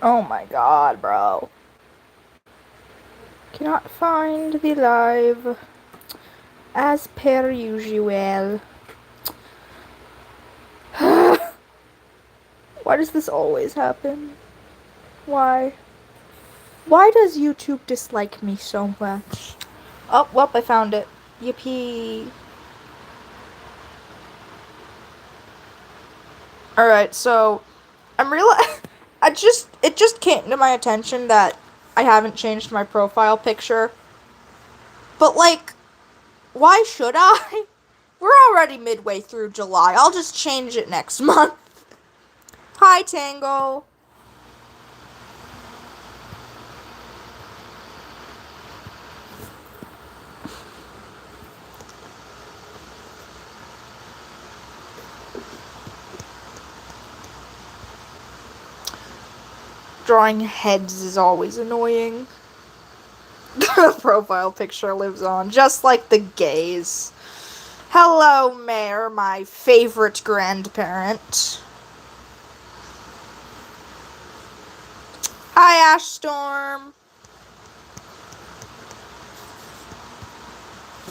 Oh my god, bro. Cannot find the live as per usual. Why does this always happen? Why? Why does YouTube dislike me so much? Oh, well, I found it. Yippee. Alright, so I'm real. It just came to my attention that I haven't changed my profile picture. But, like, why should I? We're already midway through July. I'll just change it next month. Hi, Tango. Drawing heads is always annoying. The profile picture lives on, just like the gays. Hello, Mare, my favorite grandparent. Hi, Ash Storm.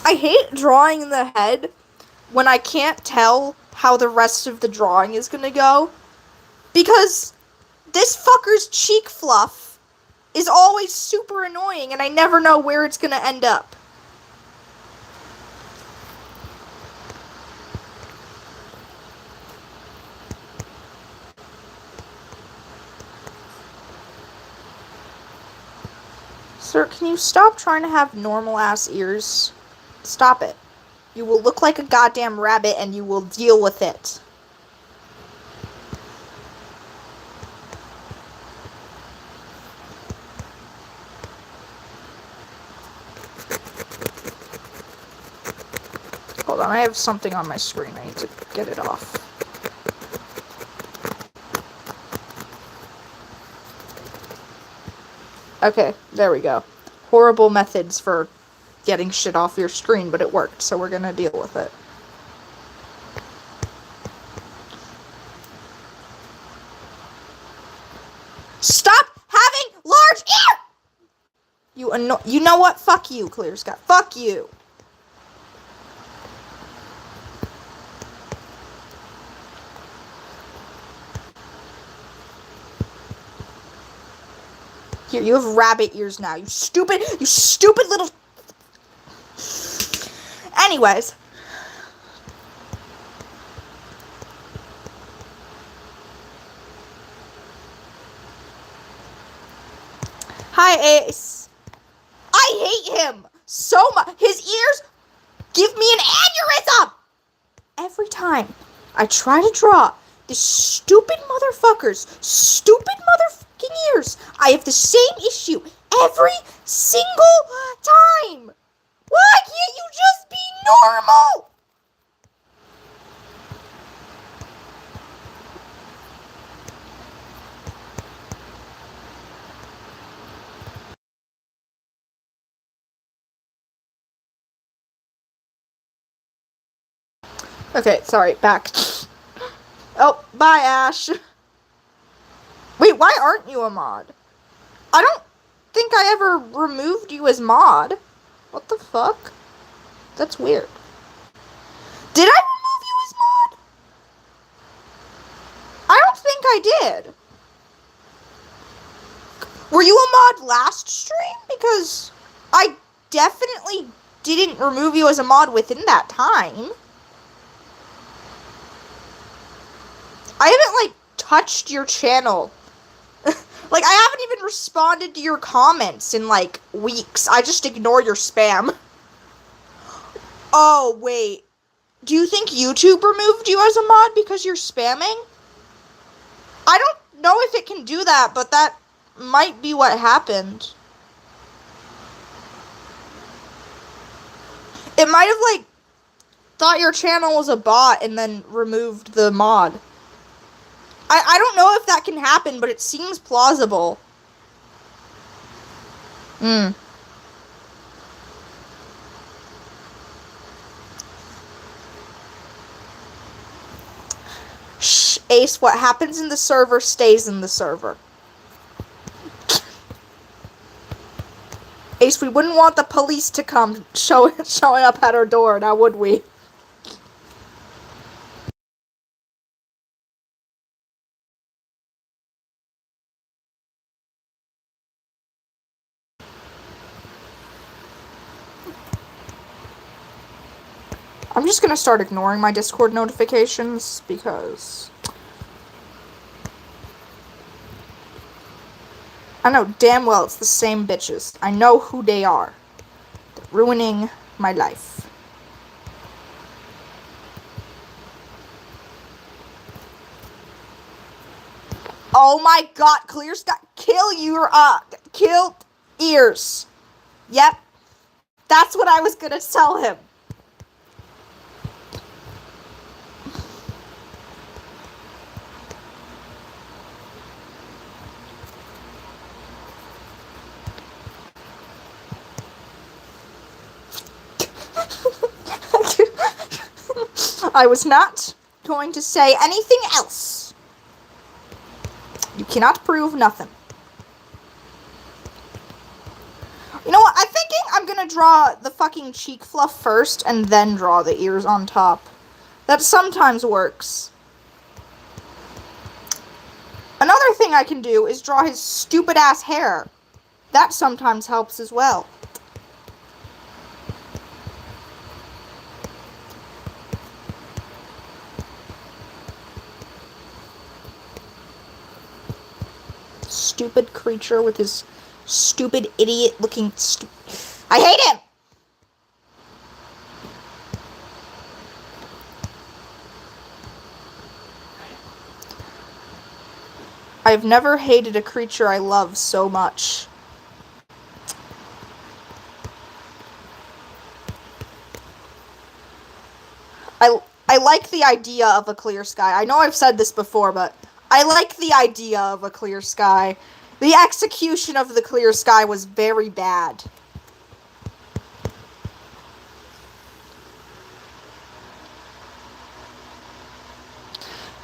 I hate drawing the head when I can't tell how the rest of the drawing is gonna go. Because this fucker's cheek fluff is always super annoying and I never know where it's gonna end up. Sir, can you stop trying to have normal-ass ears? Stop it. You will look like a goddamn rabbit and you will deal with it. Hold on, I have something on my screen. I need to get it off. Okay, there we go. Horrible methods for getting shit off your screen, but it worked, so we're gonna deal with it. Stop having large ear! You know what? Fuck you, Clear Sky. Fuck you! Here, you have rabbit ears now. You stupid little... Anyways. Hi, Ace. I hate him so much. His ears give me an aneurysm every time I try to draw this stupid motherfucker's stupid motherfucking ears. I have the same issue every single time. Why can't you just be normal? Okay, sorry, back. Oh, bye, Ash. Wait, why aren't you a mod? I don't think I ever removed you as mod. What the fuck? That's weird. Did I remove you as mod? I don't think I did. Were you a mod last stream? Because I definitely didn't remove you as a mod within that time. I haven't, like, touched your channel. Like, I haven't even responded to your comments in, like, weeks. I just ignore your spam. Oh, wait. Do you think YouTube removed you as a mod because you're spamming? I don't know if it can do that, but that might be what happened. It might have, like, thought your channel was a bot and then removed the mod. I don't know if that can happen, but it seems plausible. Shh, Ace, what happens in the server stays in the server. Ace, we wouldn't want the police to come showing up at our door, now would we? I'm just gonna start ignoring my Discord notifications, because I know damn well it's the same bitches. I know who they are. They're ruining my life. Oh my god, Clear Sky, kill your, killed ears. Yep. That's what I was gonna tell him. I was not going to say anything else. You cannot prove nothing. You know what? I'm thinking I'm gonna draw the fucking cheek fluff first and then draw the ears on top. That sometimes works. Another thing I can do is draw his stupid ass hair. That sometimes helps as well. Stupid creature with his stupid idiot looking I hate him! I've never hated a creature I love so much. I like the idea of a clear sky. I know I've said this before, but I like the idea of a clear sky. The execution of the clear sky was very bad.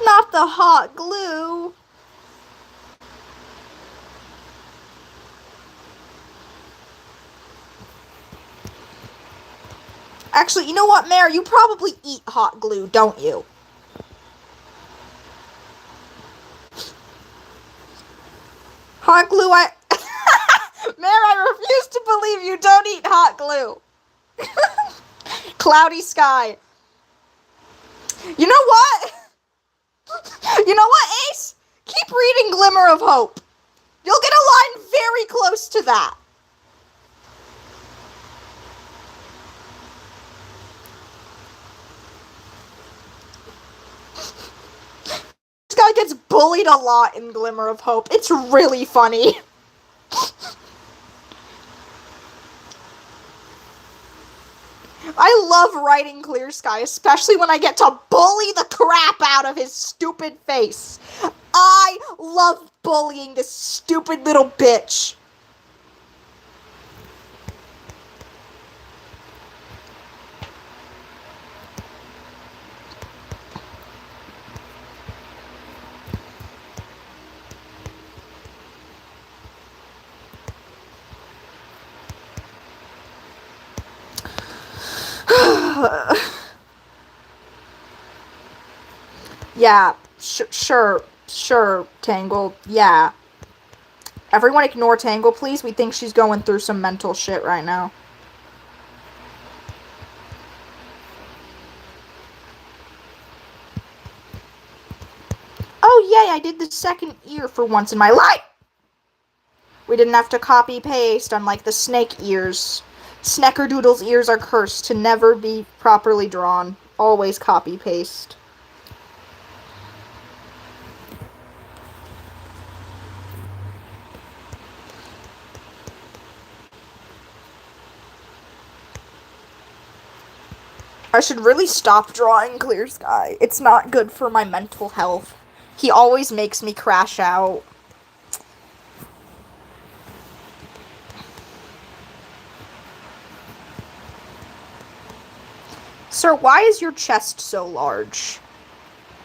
Not the hot glue. Actually, you know what, Mare? You probably eat hot glue, don't you? Hot glue, Mare, I refuse to believe you don't eat hot glue. Cloudy sky. You know what? You know what, Ace? Keep reading Glimmer of Hope. You'll get a line very close to that. This guy gets bullied a lot in Glimmer of Hope. It's really funny. I love writing Clear Sky, especially when I get to bully the crap out of his stupid face. I love bullying this stupid little bitch. Yeah, sure, Tangle, yeah. Everyone ignore Tangle, please. We think she's going through some mental shit right now. Oh, yay, I did the second ear for once in my life! We didn't have to copy-paste, unlike the snake ears. Sneckerdoodle's ears are cursed to never be properly drawn. Always copy-paste. I should really stop drawing Clear Sky. It's not good for my mental health. He always makes me crash out. Sir, why is your chest so large?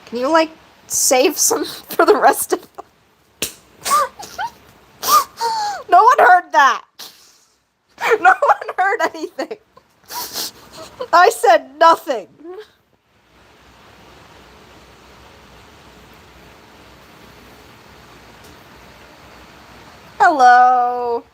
Can you, like, save some for the rest of No one heard that! anything. I said nothing. Hello.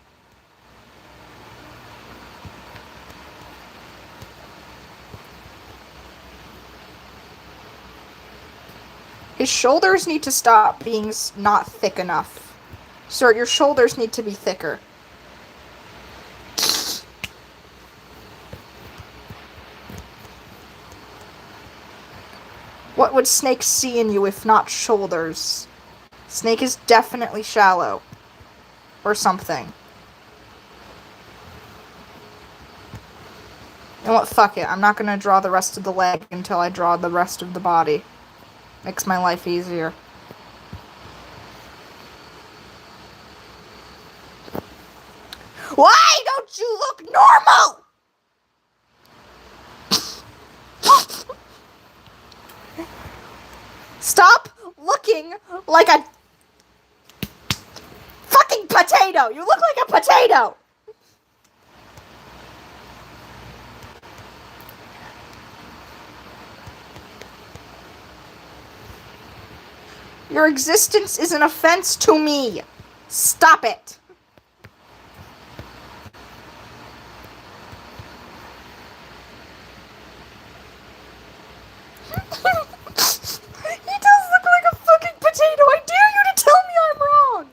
His shoulders need to stop being not thick enough. Sir, your shoulders need to be thicker. What would Snake see in you if not shoulders? Snake is definitely shallow. Or something. You know what? Fuck it. I'm not gonna draw the rest of the leg until I draw the rest of the body. Makes my life easier. Why don't you look normal? Stop looking like a fucking potato. You look like a potato. Your existence is an offense to me. Stop it. He does look like a fucking potato. I dare you to tell me I'm wrong.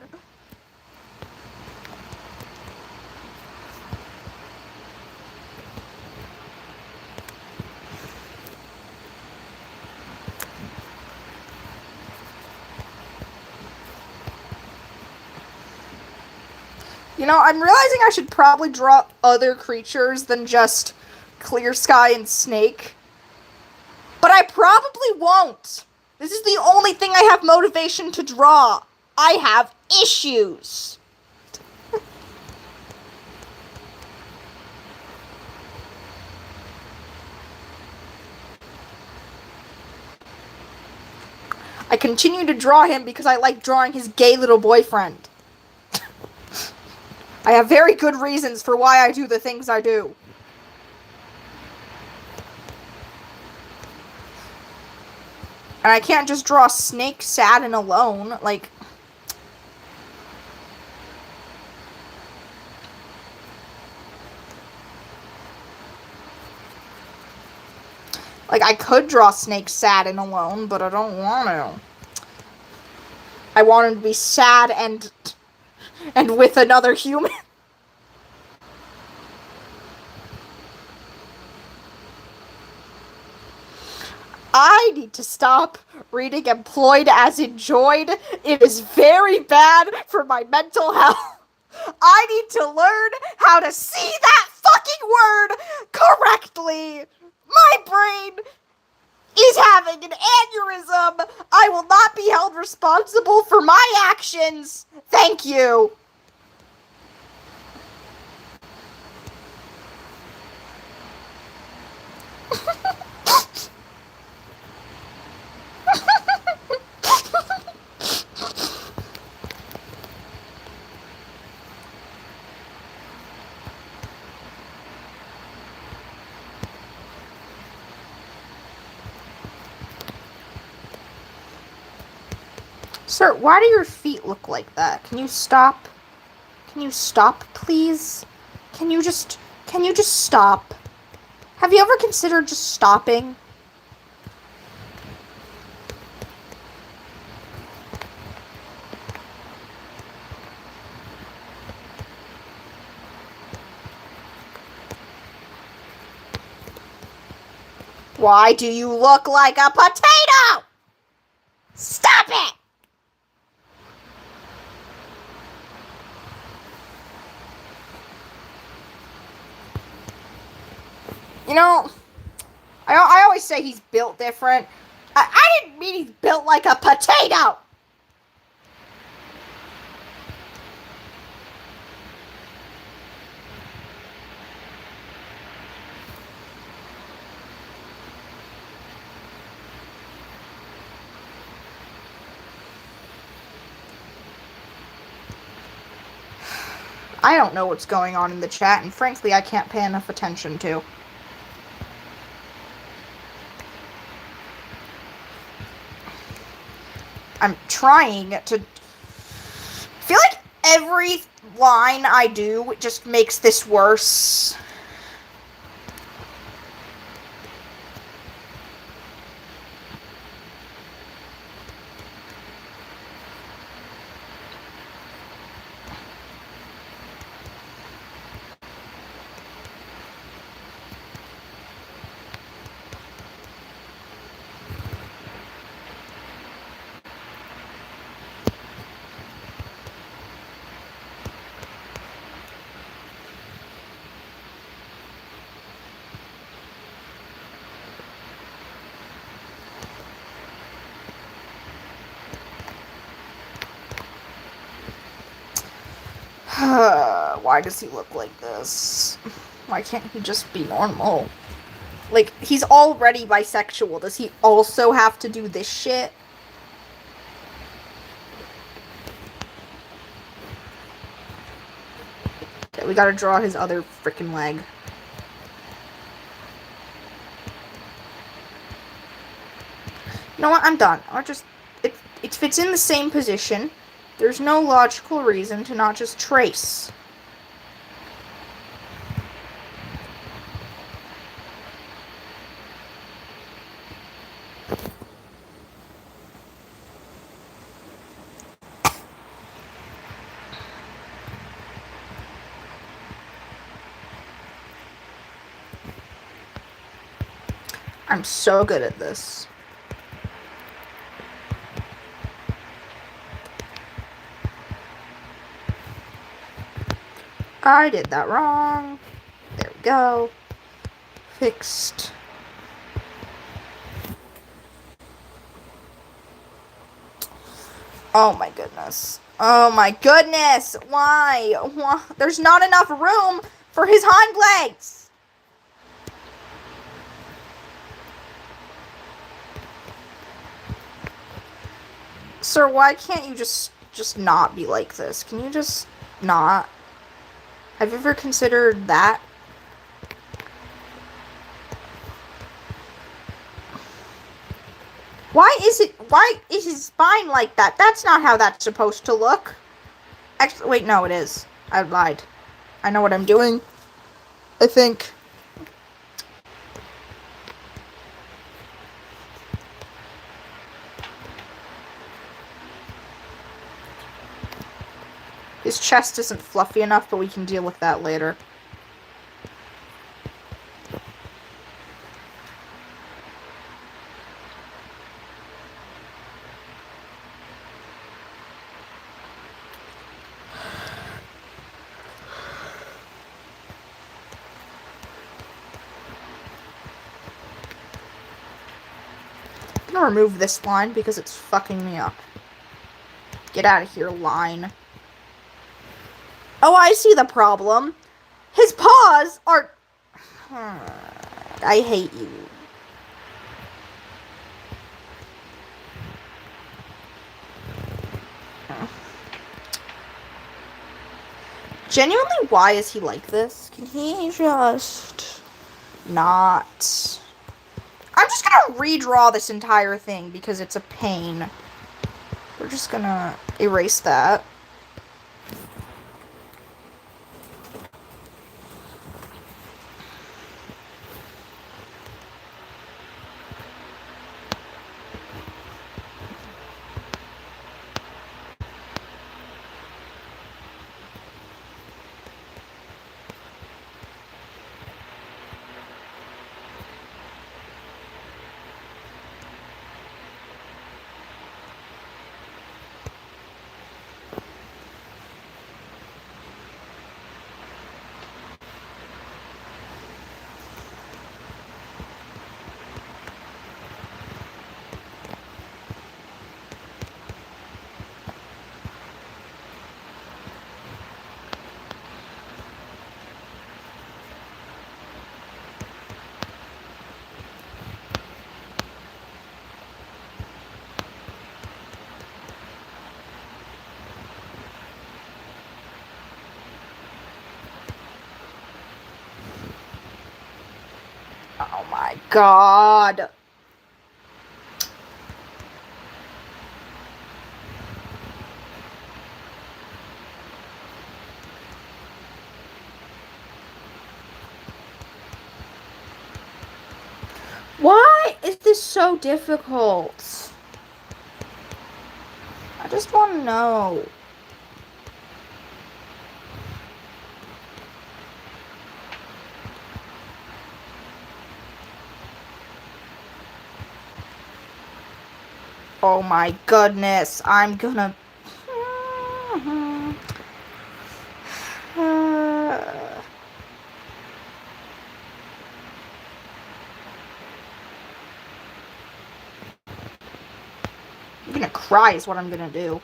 You know, I'm realizing I should probably draw other creatures than just Clear Sky and Snake. But I probably won't. This is the only thing I have motivation to draw. I have issues. I continue to draw him because I like drawing his gay little boyfriend. I have very good reasons for why I do the things I do. And I can't just draw Snake sad and alone, like... Like, I could draw Snake sad and alone, but I don't want to. I want him to be sad and with another human. I need to stop reading employed as enjoyed. It is very bad for my mental health. I need to learn how to see that fucking word correctly. My brain is having an aneurysm. I will not be held responsible for my actions. Thank you. Sir, why do your feet look like that? Can you stop? Can you stop, please? Can you just stop? Have you ever considered just stopping? Why do you look like a potato? Stop it! You know, I always say he's built different. I didn't mean he's built like a potato! I don't know what's going on in the chat, and frankly, I can't pay enough attention to. I'm trying to... I feel like every line I do just makes this worse. Why does he look like this? Why can't he just be normal? Like, he's already bisexual. Does he also have to do this shit? Okay, we gotta draw his other freaking leg. You know what? I'm done. If it's in the same position, there's no logical reason to not just trace. I'm so good at this. I did that wrong. There we go. Fixed. Oh my goodness. Oh my goodness. Why? There's not enough room for his hind legs. Sir, why can't you just not be like this? Can you just not? Have you ever considered that? Why is his spine like that? That's not how that's supposed to look. Actually, wait, no, it is. I lied. I know what I'm doing. I think. His chest isn't fluffy enough, but we can deal with that later. I'm gonna remove this line because it's fucking me up. Get out of here, line. Oh, I see the problem. His paws are... I hate you. Genuinely, why is he like this? Can he just... not... I'm just gonna redraw this entire thing because it's a pain. We're just gonna erase that. Oh my god. Why is this so difficult? I just want to know. Oh my goodness. I'm gonna... I'm gonna cry is what I'm gonna do.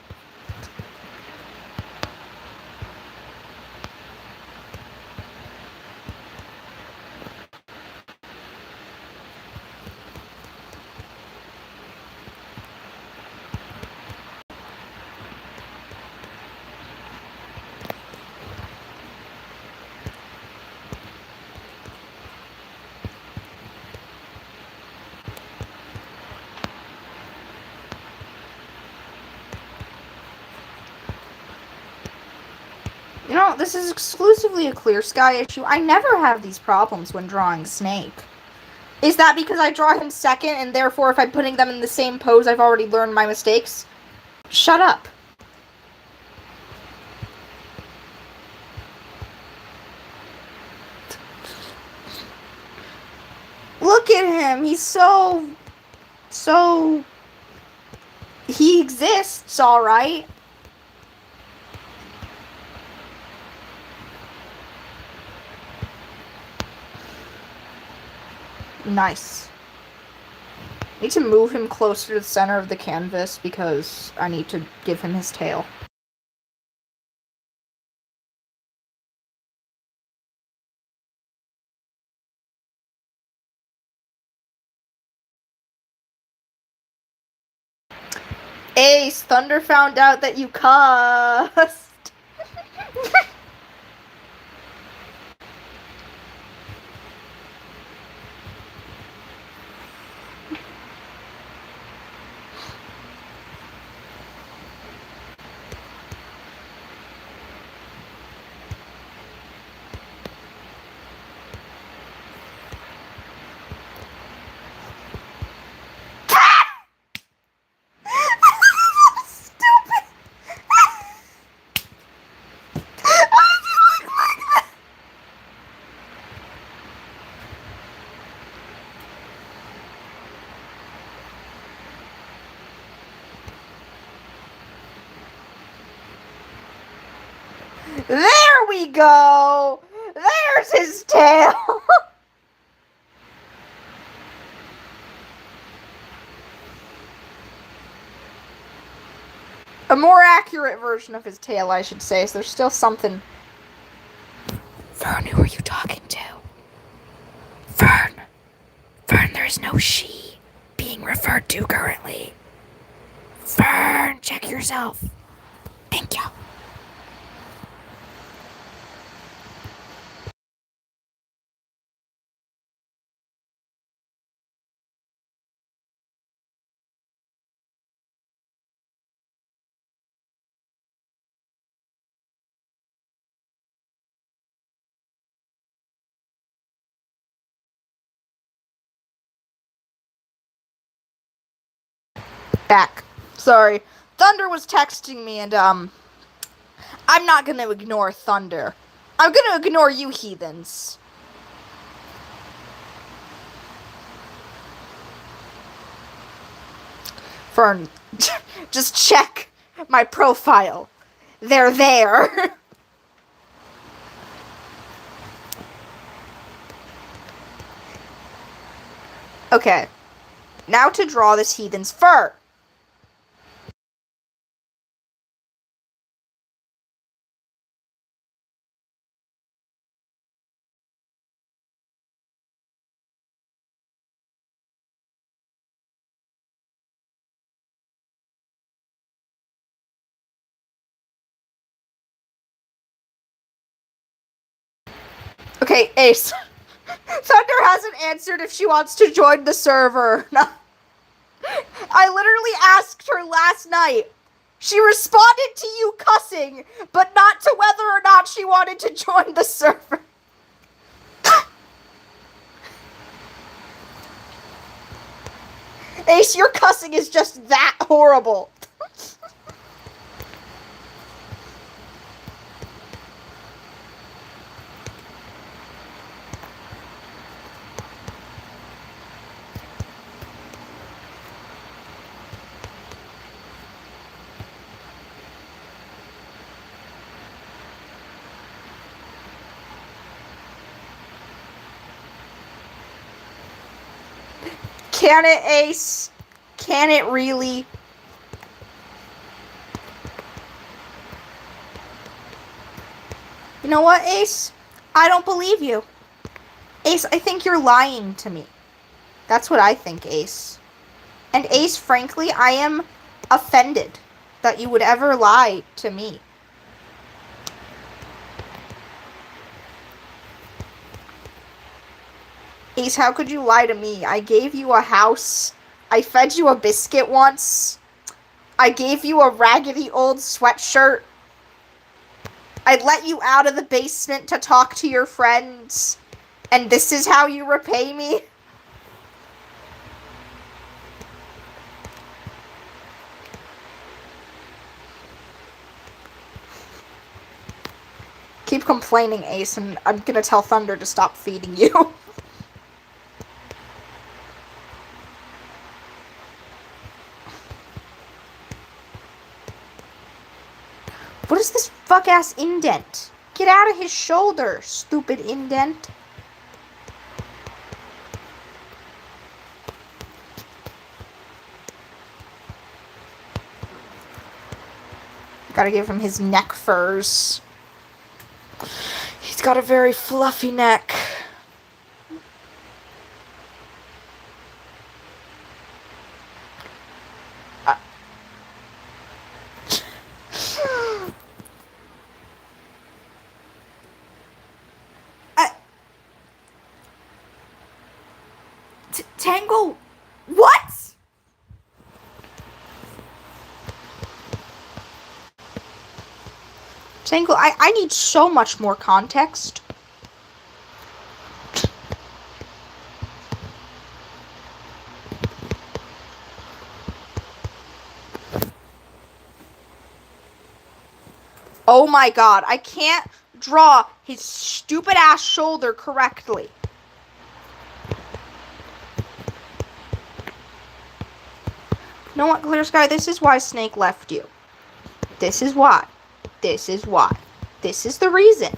You know, this is exclusively a clear sky issue. I never have these problems when drawing Snake. Is that because I draw him second, and therefore if I'm putting them in the same pose, I've already learned my mistakes? Shut up. Look at him. He's so... He exists, alright? Nice. I need to move him closer to the center of the canvas because I need to give him his tail. Ace, Thunder found out that you cussed. There we go! There's his tail! A more accurate version of his tail, I should say, so there's still something. Fern, who are you talking to? Fern! Fern, there's no she being referred to currently. Fern, check yourself. Thank you. Back. Sorry. Thunder was texting me and, I'm not gonna ignore Thunder. I'm gonna ignore you heathens. Fern, just check my profile. They're there. Okay. Now to draw this heathen's fur. Okay, Ace. Thunder hasn't answered if she wants to join the server. I literally asked her last night. She responded to you cussing, but not to whether or not she wanted to join the server. Ace, your cussing is just that horrible. Can it, Ace? Can it really? You know what, Ace? I don't believe you. Ace, I think you're lying to me. That's what I think, Ace. And Ace, frankly, I am offended that you would ever lie to me. Ace, how could you lie to me? I gave you a house. I fed you a biscuit once. I gave you a raggedy old sweatshirt. I let you out of the basement to talk to your friends. And this is how you repay me? Keep complaining, Ace, and I'm gonna tell Thunder to stop feeding you. What is this fuck-ass indent? Get out of his shoulder, stupid indent. Gotta give him his neck furs. He's got a very fluffy neck. Tangle, what? Tangle, I need so much more context. Oh my god, I can't draw his stupid ass shoulder correctly. You know what, Clear Sky? This is why Snake left you. This is why. This is why. This is the reason.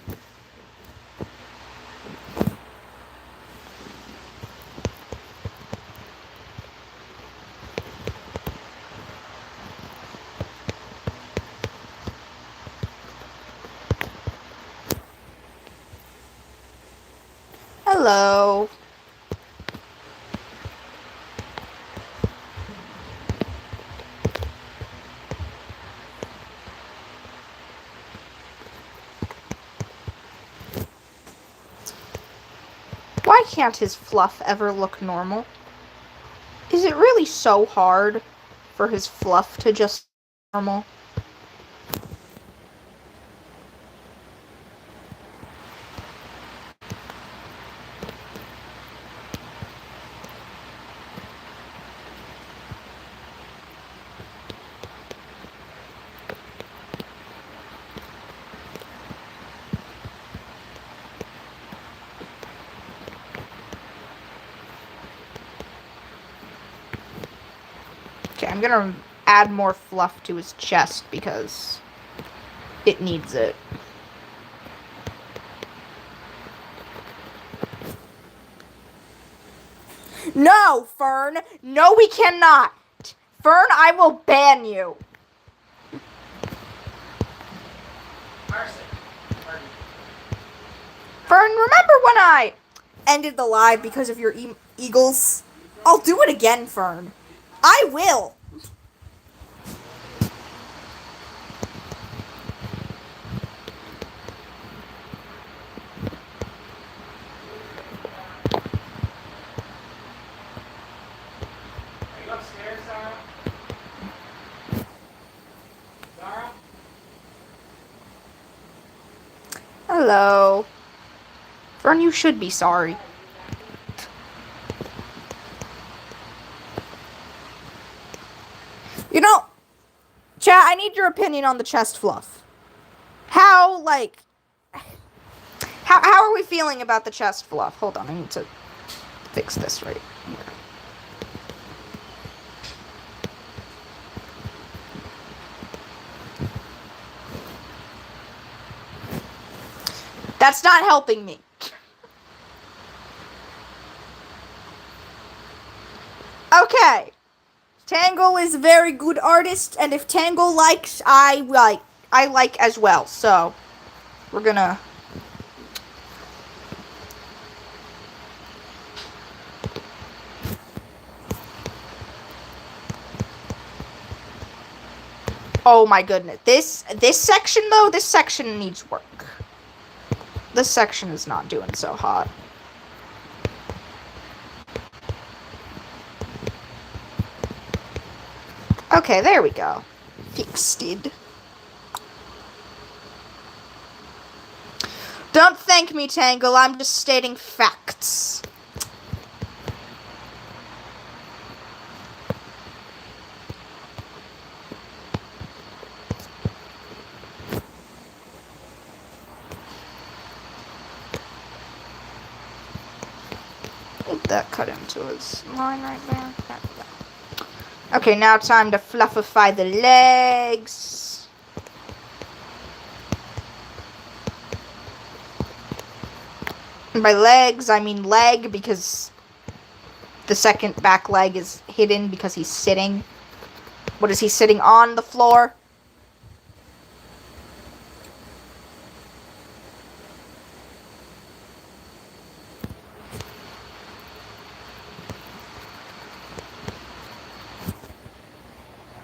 Hello. Why can't his fluff ever look normal? Is it really so hard for his fluff to just look normal? Okay, I'm gonna add more fluff to his chest because it needs it. No, Fern! No, we cannot! Fern, I will ban you! Fern, remember when I ended the live because of your eagles? I'll do it again, Fern. I will! Hello. Fern, you should be sorry. You know, chat, I need your opinion on the chest fluff. How are we feeling about the chest fluff? Hold on, I need to fix this right here. That's not helping me. Okay. Tangle is a very good artist, and if Tangle likes, I like as well. So, we're gonna... Oh my goodness. This section, though, this section needs work. This section is not doing so hot. Okay, there we go. Fixed it. Don't thank me, Tangle. I'm just stating facts. That cut into his line right there. Okay, now time to fluffify the legs. And by legs, I mean leg, because the second back leg is hidden because he's sitting. What is he sitting on the floor?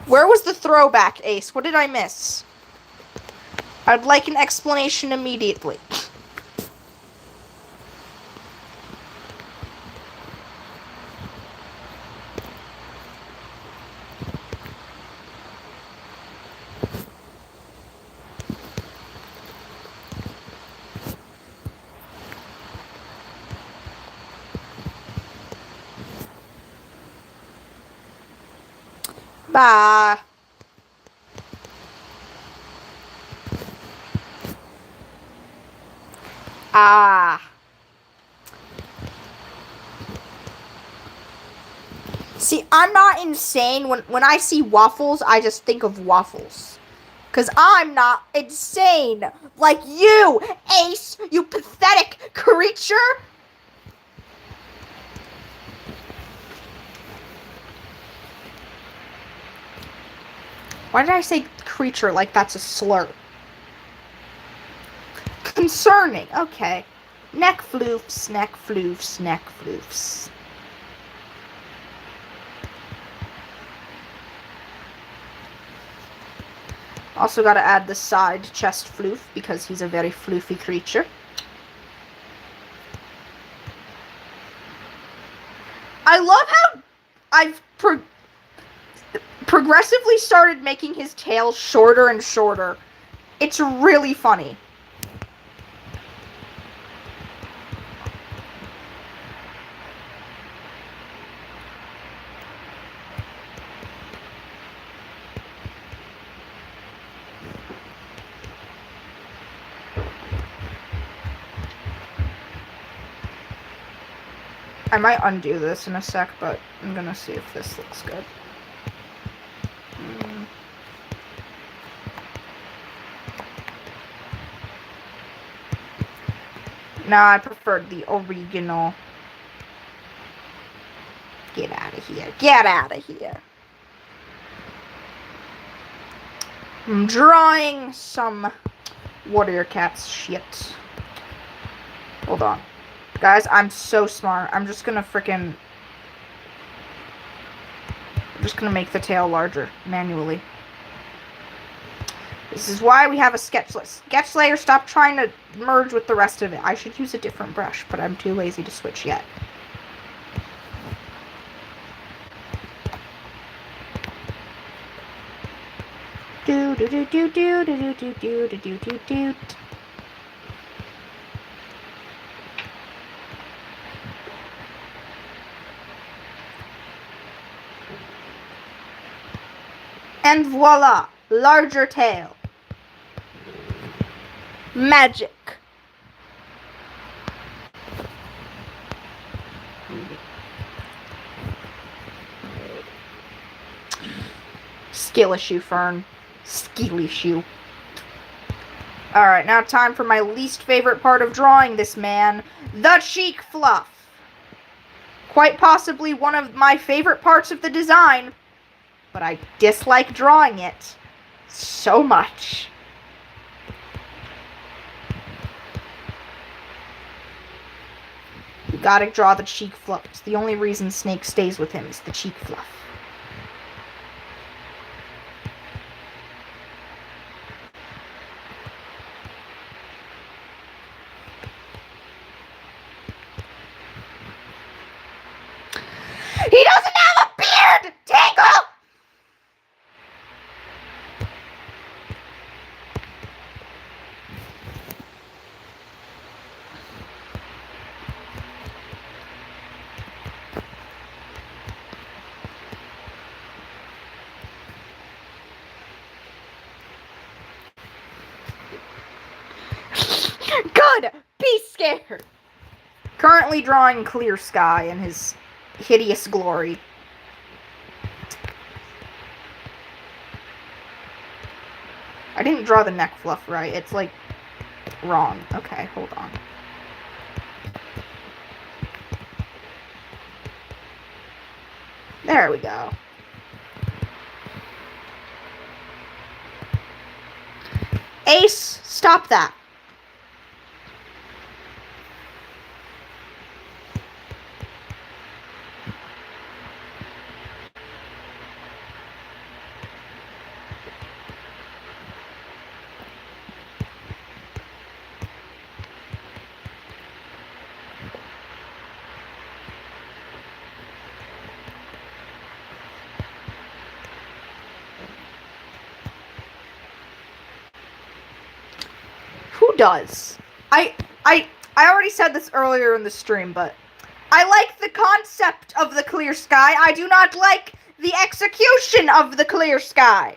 Where was the throwback, Ace? What did I miss? I'd like an explanation immediately. Bye. See, I'm not insane. When I see waffles, I just think of waffles. Because I'm not insane. Like you, Ace, you pathetic creature. Why did I say creature like that's a slur? Concerning. Okay. Neck floofs, neck floofs, neck floofs. Also gotta add the side chest floof because he's a very floofy creature. I love how I've progressively started making his tail shorter and shorter. It's really funny. I might undo this in a sec, but I'm gonna see if this looks good. No, I preferred the original. Get out of here. Get out of here. I'm drawing some Warrior Cats shit. Hold on. Guys, I'm so smart. I'm just gonna make the tail larger manually. This is why we have a sketch list. Sketch layer, stop trying to merge with the rest of it. I should use a different brush, but I'm too lazy to switch yet. Do do do do do do do do do do do do. And voila, larger tail. Magic. Skill issue, Fern. Skill issue. Alright, now time for my least favorite part of drawing this man. The cheek fluff. Quite possibly one of my favorite parts of the design, but I dislike drawing it so much. You gotta draw the cheek fluff. It's the only reason Snake stays with him is the cheek fluff. He doesn't have a beard! Tangle! Good! Be scared! Currently drawing Clear Sky in his hideous glory. I didn't draw the neck fluff right. It's like wrong. Okay, hold on. There we go. Ace, stop that. Who does? I already said this earlier in the stream, but I like the concept of the clear sky. I do not like the execution of the clear sky.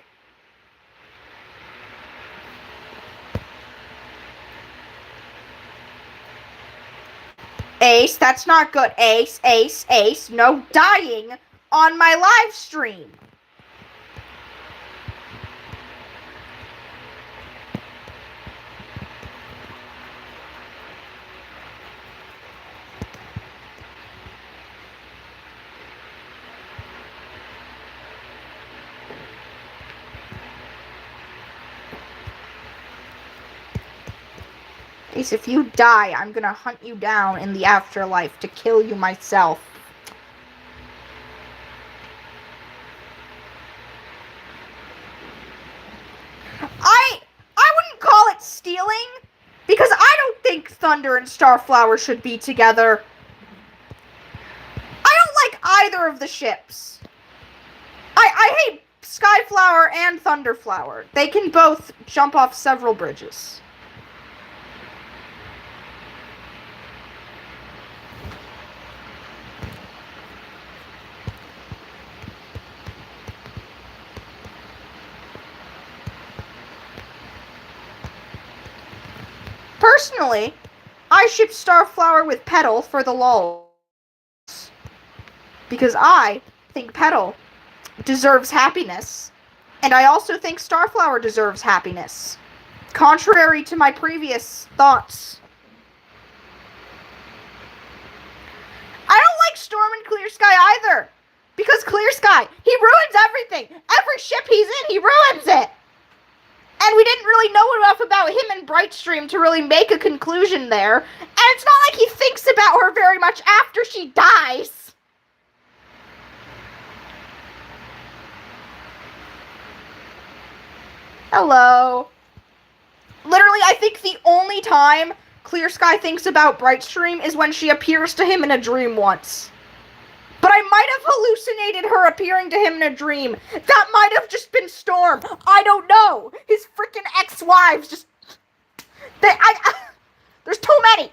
Ace, that's not good. Ace, Ace, Ace. No dying on my live stream. Ace, if you die, I'm gonna hunt you down in the afterlife to kill you myself. I wouldn't call it stealing, because I don't think Thunder and Starflower should be together. I don't like either of the ships. I hate Skyflower and Thunderflower. They can both jump off several bridges. Personally, I ship Starflower with Petal for the lulz. Because I think Petal deserves happiness. And I also think Starflower deserves happiness. Contrary to my previous thoughts. I don't like Storm and Clear Sky either. Because Clear Sky, he ruins everything. Every ship he's in, he ruins it. And we didn't really know enough about him and Brightstream to really make a conclusion there. And it's not like he thinks about her very much after she dies. Hello. Literally, I think the only time Clear Sky thinks about Brightstream is when she appears to him in a dream once. But I might have hallucinated her appearing to him in a dream. That might have just been Storm. I don't know. His freaking ex-wives just... There's too many.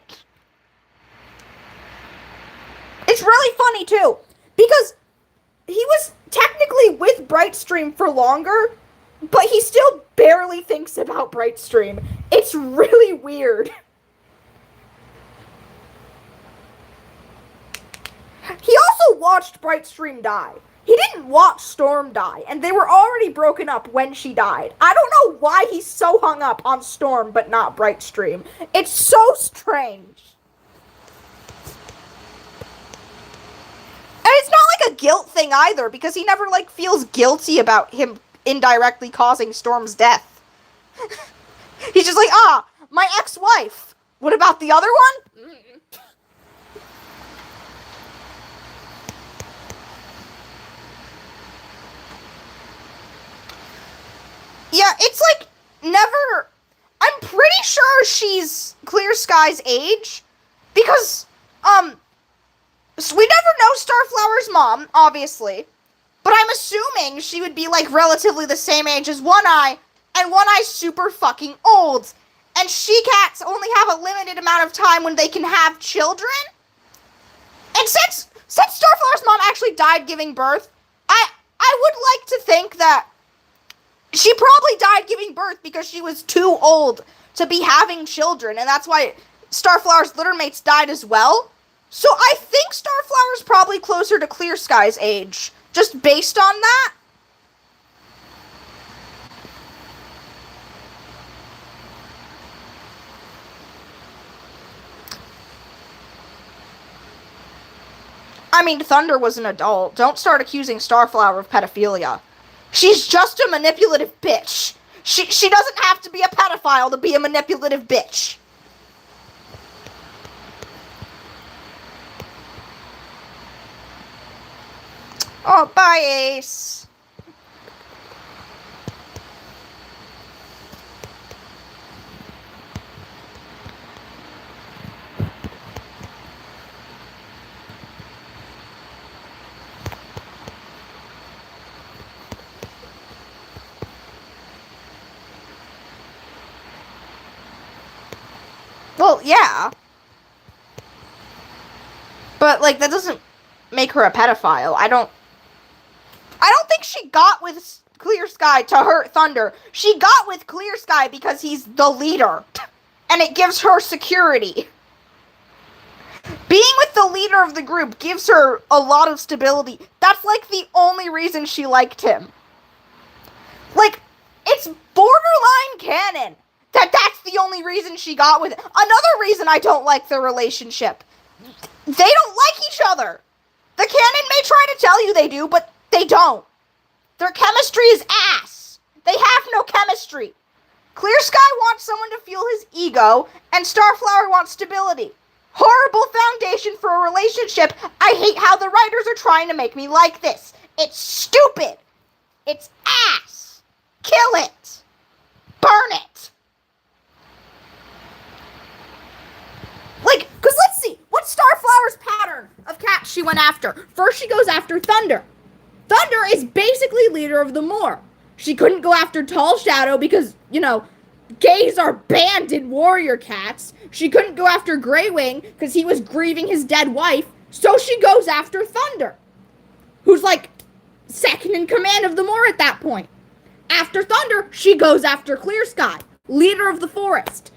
It's really funny, too. Because he was technically with Brightstream for longer, but he still barely thinks about Brightstream. It's really weird. He also watched Brightstream die. He didn't watch Storm die, and they were already broken up when she died. I don't know why he's so hung up on Storm but not Brightstream. It's so strange. And it's not like a guilt thing either, because he never, like, feels guilty about him indirectly causing Storm's death. He's just like, my ex-wife. What about the other one? Yeah, it's like, never... I'm pretty sure she's Clear Sky's age, because, we never know Starflower's mom, obviously, but I'm assuming she would be, like, relatively the same age as One Eye, and One Eye's super fucking old, and she-cats only have a limited amount of time when they can have children, and since Starflower's mom actually died giving birth, I would like to think that she probably died giving birth because she was too old to be having children, and that's why Starflower's littermates died as well. So I think Starflower's probably closer to Clear Sky's age, just based on that. I mean, Thunder was an adult. Don't start accusing Starflower of pedophilia. She's just a manipulative bitch. She doesn't have to be a pedophile to be a manipulative bitch. Oh, bye, Ace. Well, yeah. But, like, that doesn't make her a pedophile. I don't think she got with Clear Sky to hurt Thunder. She got with Clear Sky because he's the leader. And it gives her security. Being with the leader of the group gives her a lot of stability. That's, like, the only reason she liked him. Like, it's borderline canon that's the only reason she got with it. Another reason I don't like their relationship. They don't like each other. The canon may try to tell you they do, but they don't. Their chemistry is ass. They have no chemistry. Clear Sky wants someone to fuel his ego, and Starflower wants stability. Horrible foundation for a relationship. I hate how the writers are trying to make me like this. It's stupid. It's ass. Kill it. Burn it. Like, because let's see. What's Starflower's pattern of cats she went after? First, she goes after Thunder. Thunder is basically leader of the Moor. She couldn't go after Tall Shadow because, you know, gays are banned in warrior cats. She couldn't go after Greywing because he was grieving his dead wife. So she goes after Thunder, who's like second in command of the Moor at that point. After Thunder, she goes after Clear Sky, leader of the forest.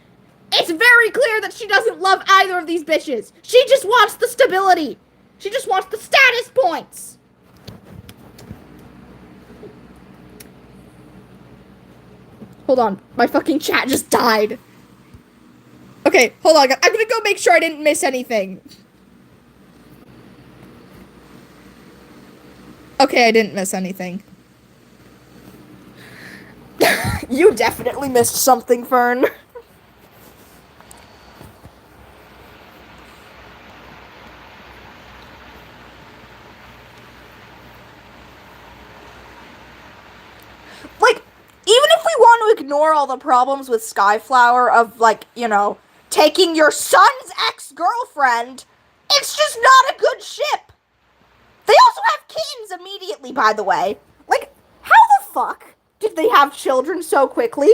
It's very clear that she doesn't love either of these bitches. She just wants the stability. She just wants the status points. Hold on. My fucking chat just died. Okay, hold on. I'm gonna go make sure I didn't miss anything. Okay, I didn't miss anything. You definitely missed something, Fern. Like, even if we want to ignore all the problems with Skyflower of, like, you know, taking your son's ex-girlfriend, it's just not a good ship. They also have kittens immediately, by the way. Like, how the fuck did they have children so quickly?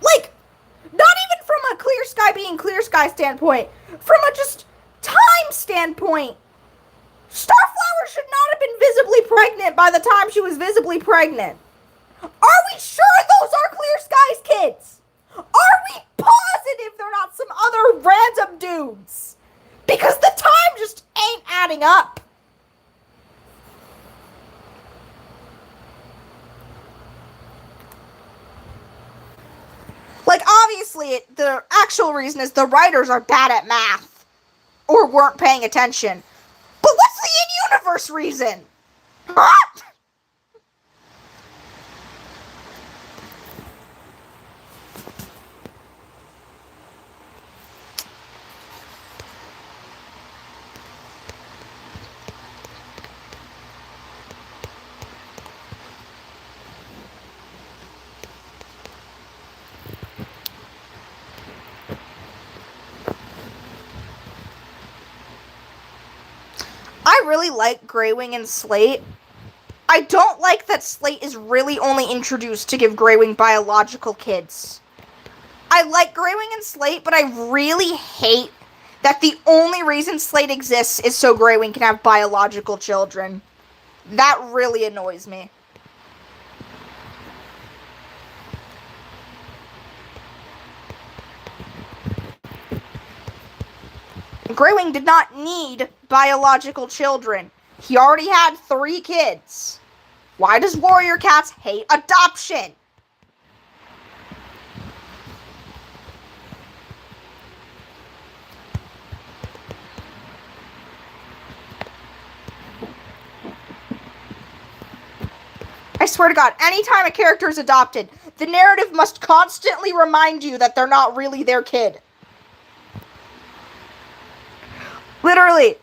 Like, not even from a Clear Sky being Clear Sky standpoint, from a just time standpoint. Starflower should not have been visibly pregnant by the time she was visibly pregnant. Are we sure those are Clear Skies kids? Are we positive they're not some other random dudes? Because the time just ain't adding up. Like, obviously, the actual reason is the writers are bad at math. Or weren't paying attention. But what's the in-universe reason? Huh? I really like Greywing and Slate. I don't like that Slate is really only introduced to give Greywing biological kids. I like Greywing and Slate, but I really hate that the only reason Slate exists is so Greywing can have biological children. That really annoys me. Greywing did not need biological children. He already had 3 kids. Why does Warrior Cats hate adoption? I swear to God, anytime a character is adopted, the narrative must constantly remind you that they're not really their kid. Literally.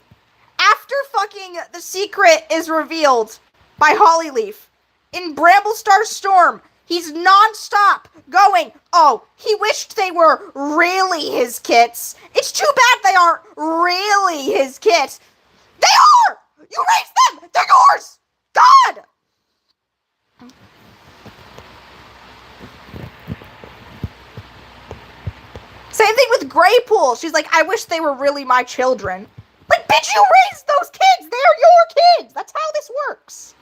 After fucking the secret is revealed by Hollyleaf, in Bramblestar Storm, he's non-stop going, oh, he wished they were really his kids. It's too bad they aren't really his kids. They are! You raised them! They're yours! God! Same thing with Greypool. She's like, I wish they were really my children. Like, bitch, you raised those kids! They're your kids! That's how this works.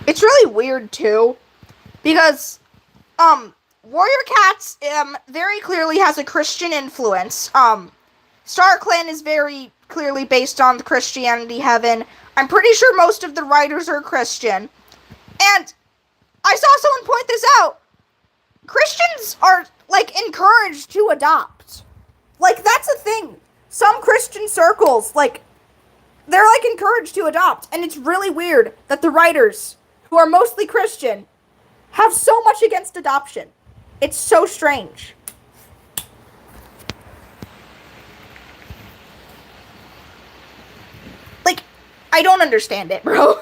It's really weird, too, because, Warrior Cats, very clearly has a Christian influence. Star Clan is very clearly based on the Christianity heaven. I'm pretty sure most of the writers are Christian. And I saw someone point this out. Christians are, like, encouraged to adopt. Like, that's a thing. Some Christian circles, like, they're, like, encouraged to adopt. And it's really weird that the writers, who are mostly Christian, have so much against adoption. It's so strange. Like, I don't understand it, bro.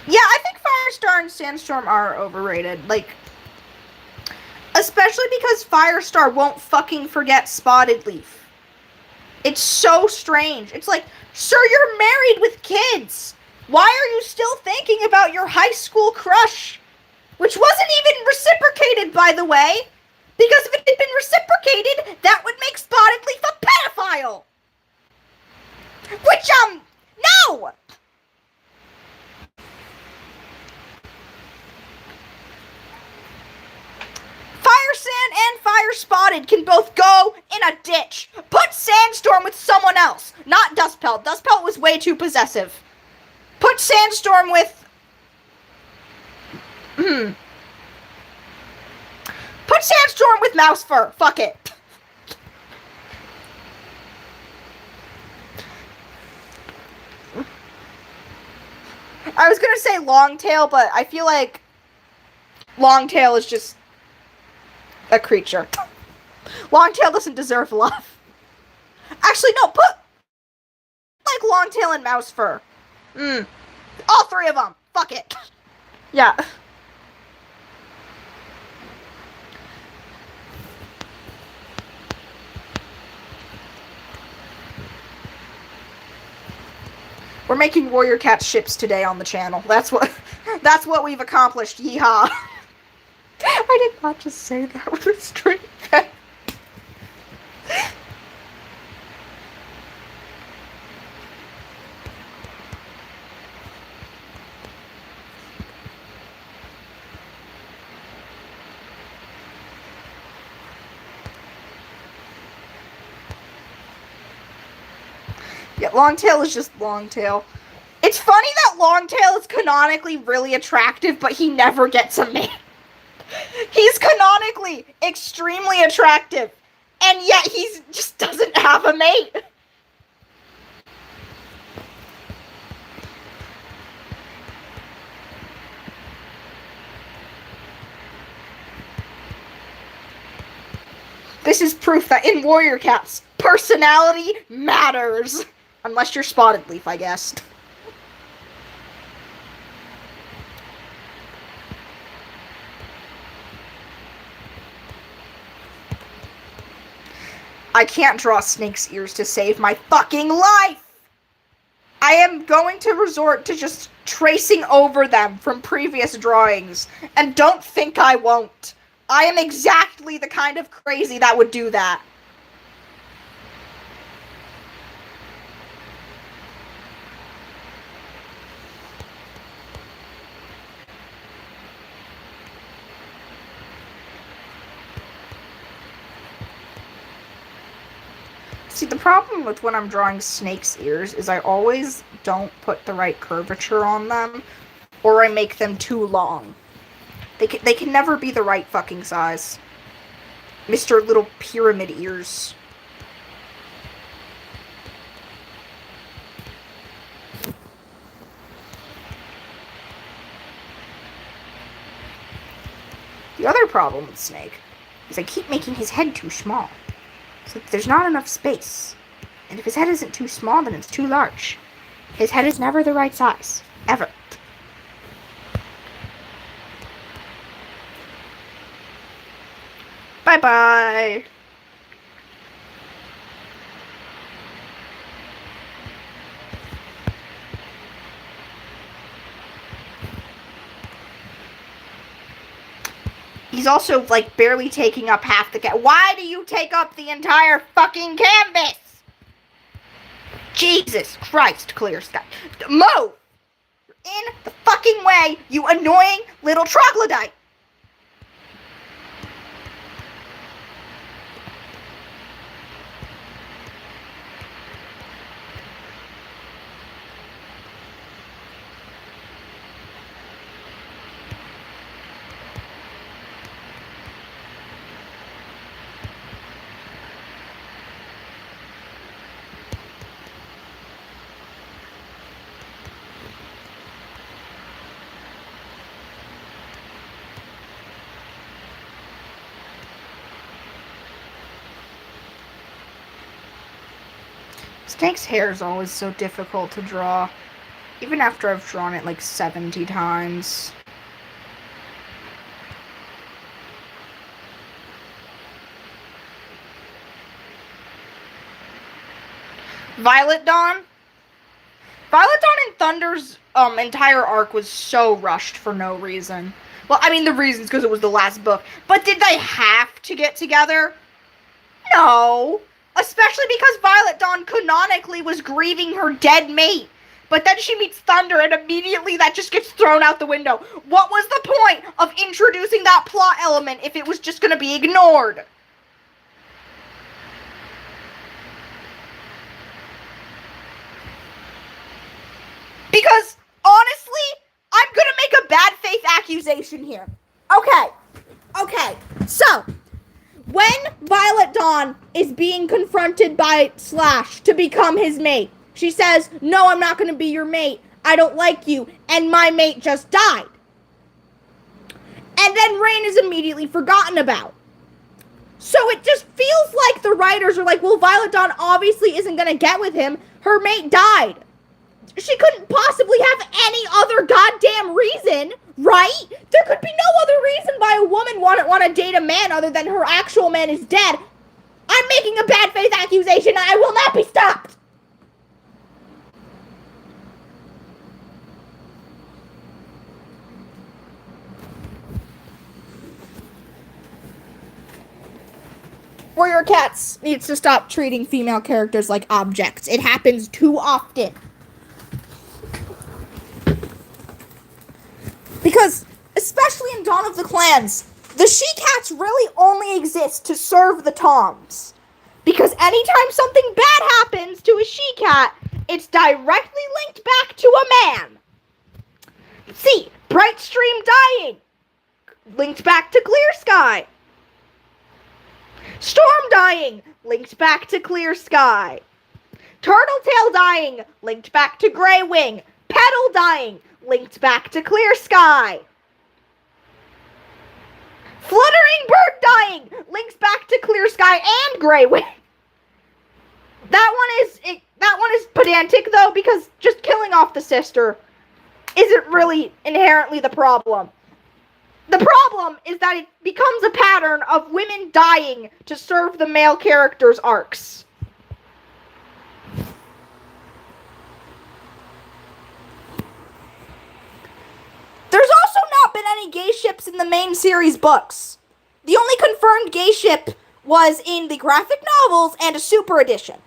Yeah, I think Firestar and Sandstorm are overrated. Like, especially because Firestar won't fucking forget Spotted Leaf. It's so strange. It's like, sir, you're married with kids. Why are you still thinking about your high school crush? Which wasn't even reciprocated, by the way. Because if it had been reciprocated, that would make Spotted Leaf a pedophile. Which, no! Fire Sand and Fire Spotted can both go in a ditch. Put Sandstorm with someone else. Not Dustpelt. Dustpelt was way too possessive. Put Sandstorm with... Put Sandstorm with Mouse Fur. Fuck it. I was gonna say Longtail, but I feel like Longtail is just a creature. Longtail doesn't deserve love. Actually, no, put like Longtail and Mouse Fur. All three of them. Fuck it. Yeah. We're making Warrior Cat ships today on the channel. That's what we've accomplished. Yeehaw. I did not just say that with a straight face. Yeah, Longtail is just Longtail. It's funny that Longtail is canonically really attractive, but he never gets a mate. He's canonically extremely attractive, and yet he just doesn't have a mate. This is proof that in Warrior Cats, personality matters. Unless you're Spotted Leaf, I guess. I can't draw snake's ears to save my fucking life! I am going to resort to just tracing over them from previous drawings, and don't think I won't. I am exactly the kind of crazy that would do that. See, the problem with when I'm drawing snake's ears is I always don't put the right curvature on them, or I make them too long. They can never be the right fucking size. Mr. Little Pyramid Ears. The other problem with Snake is I keep making his head too small. So there's not enough space. And if his head isn't too small, then it's too large. His head is never the right size. Ever. Bye-bye. He's also, like, barely taking up half the Why do you take up the entire fucking canvas? Jesus Christ, Clear Sky. Move! You're in the fucking way, you annoying little troglodyte. Snake's hair is always so difficult to draw, even after I've drawn it like 70 times. Violet Dawn? Violet Dawn and Thunder's entire arc was so rushed for no reason. Well, I mean, the reason's because it was the last book. But did they have to get together? No. Especially because Violet Dawn canonically was grieving her dead mate. But then she meets Thunder and immediately that just gets thrown out the window. What was the point of introducing that plot element if it was just going to be ignored? Because, honestly, I'm going to make a bad faith accusation here. Okay, so when Violet Dawn is being confronted by Slash to become his mate, she says, "No, I'm not going to be your mate. I don't like you, and my mate just died. And then Rain is immediately forgotten about. So it just feels like the writers are like, well, Violet Dawn obviously isn't going to get with him. Her mate died. She couldn't possibly have any other goddamn reason, right? There could be no other reason why a woman want to date a man other than her actual man is dead. I'm making a bad faith accusation, and I will not be stopped. Warrior Cats needs to stop treating female characters like objects. It happens too often. Because, especially in Dawn of the Clans, the she-cats really only exist to serve the toms. Because anytime something bad happens to a she-cat, it's directly linked back to a man. See, Bright Stream dying, linked back to Clear Sky. Storm dying, linked back to Clear Sky. Turtletail dying, linked back to Grey Wing. Petal dying, linked back to Clear Sky. Fluttering Bird dying, links back to Clear Sky and Grey Wing. That one is pedantic though, because just killing off the sister isn't really inherently the problem. The problem is that it becomes a pattern of women dying to serve the male characters' arcs. There's also not been any gay ships in the main series books. The only confirmed gay ship was in the graphic novels and a super edition.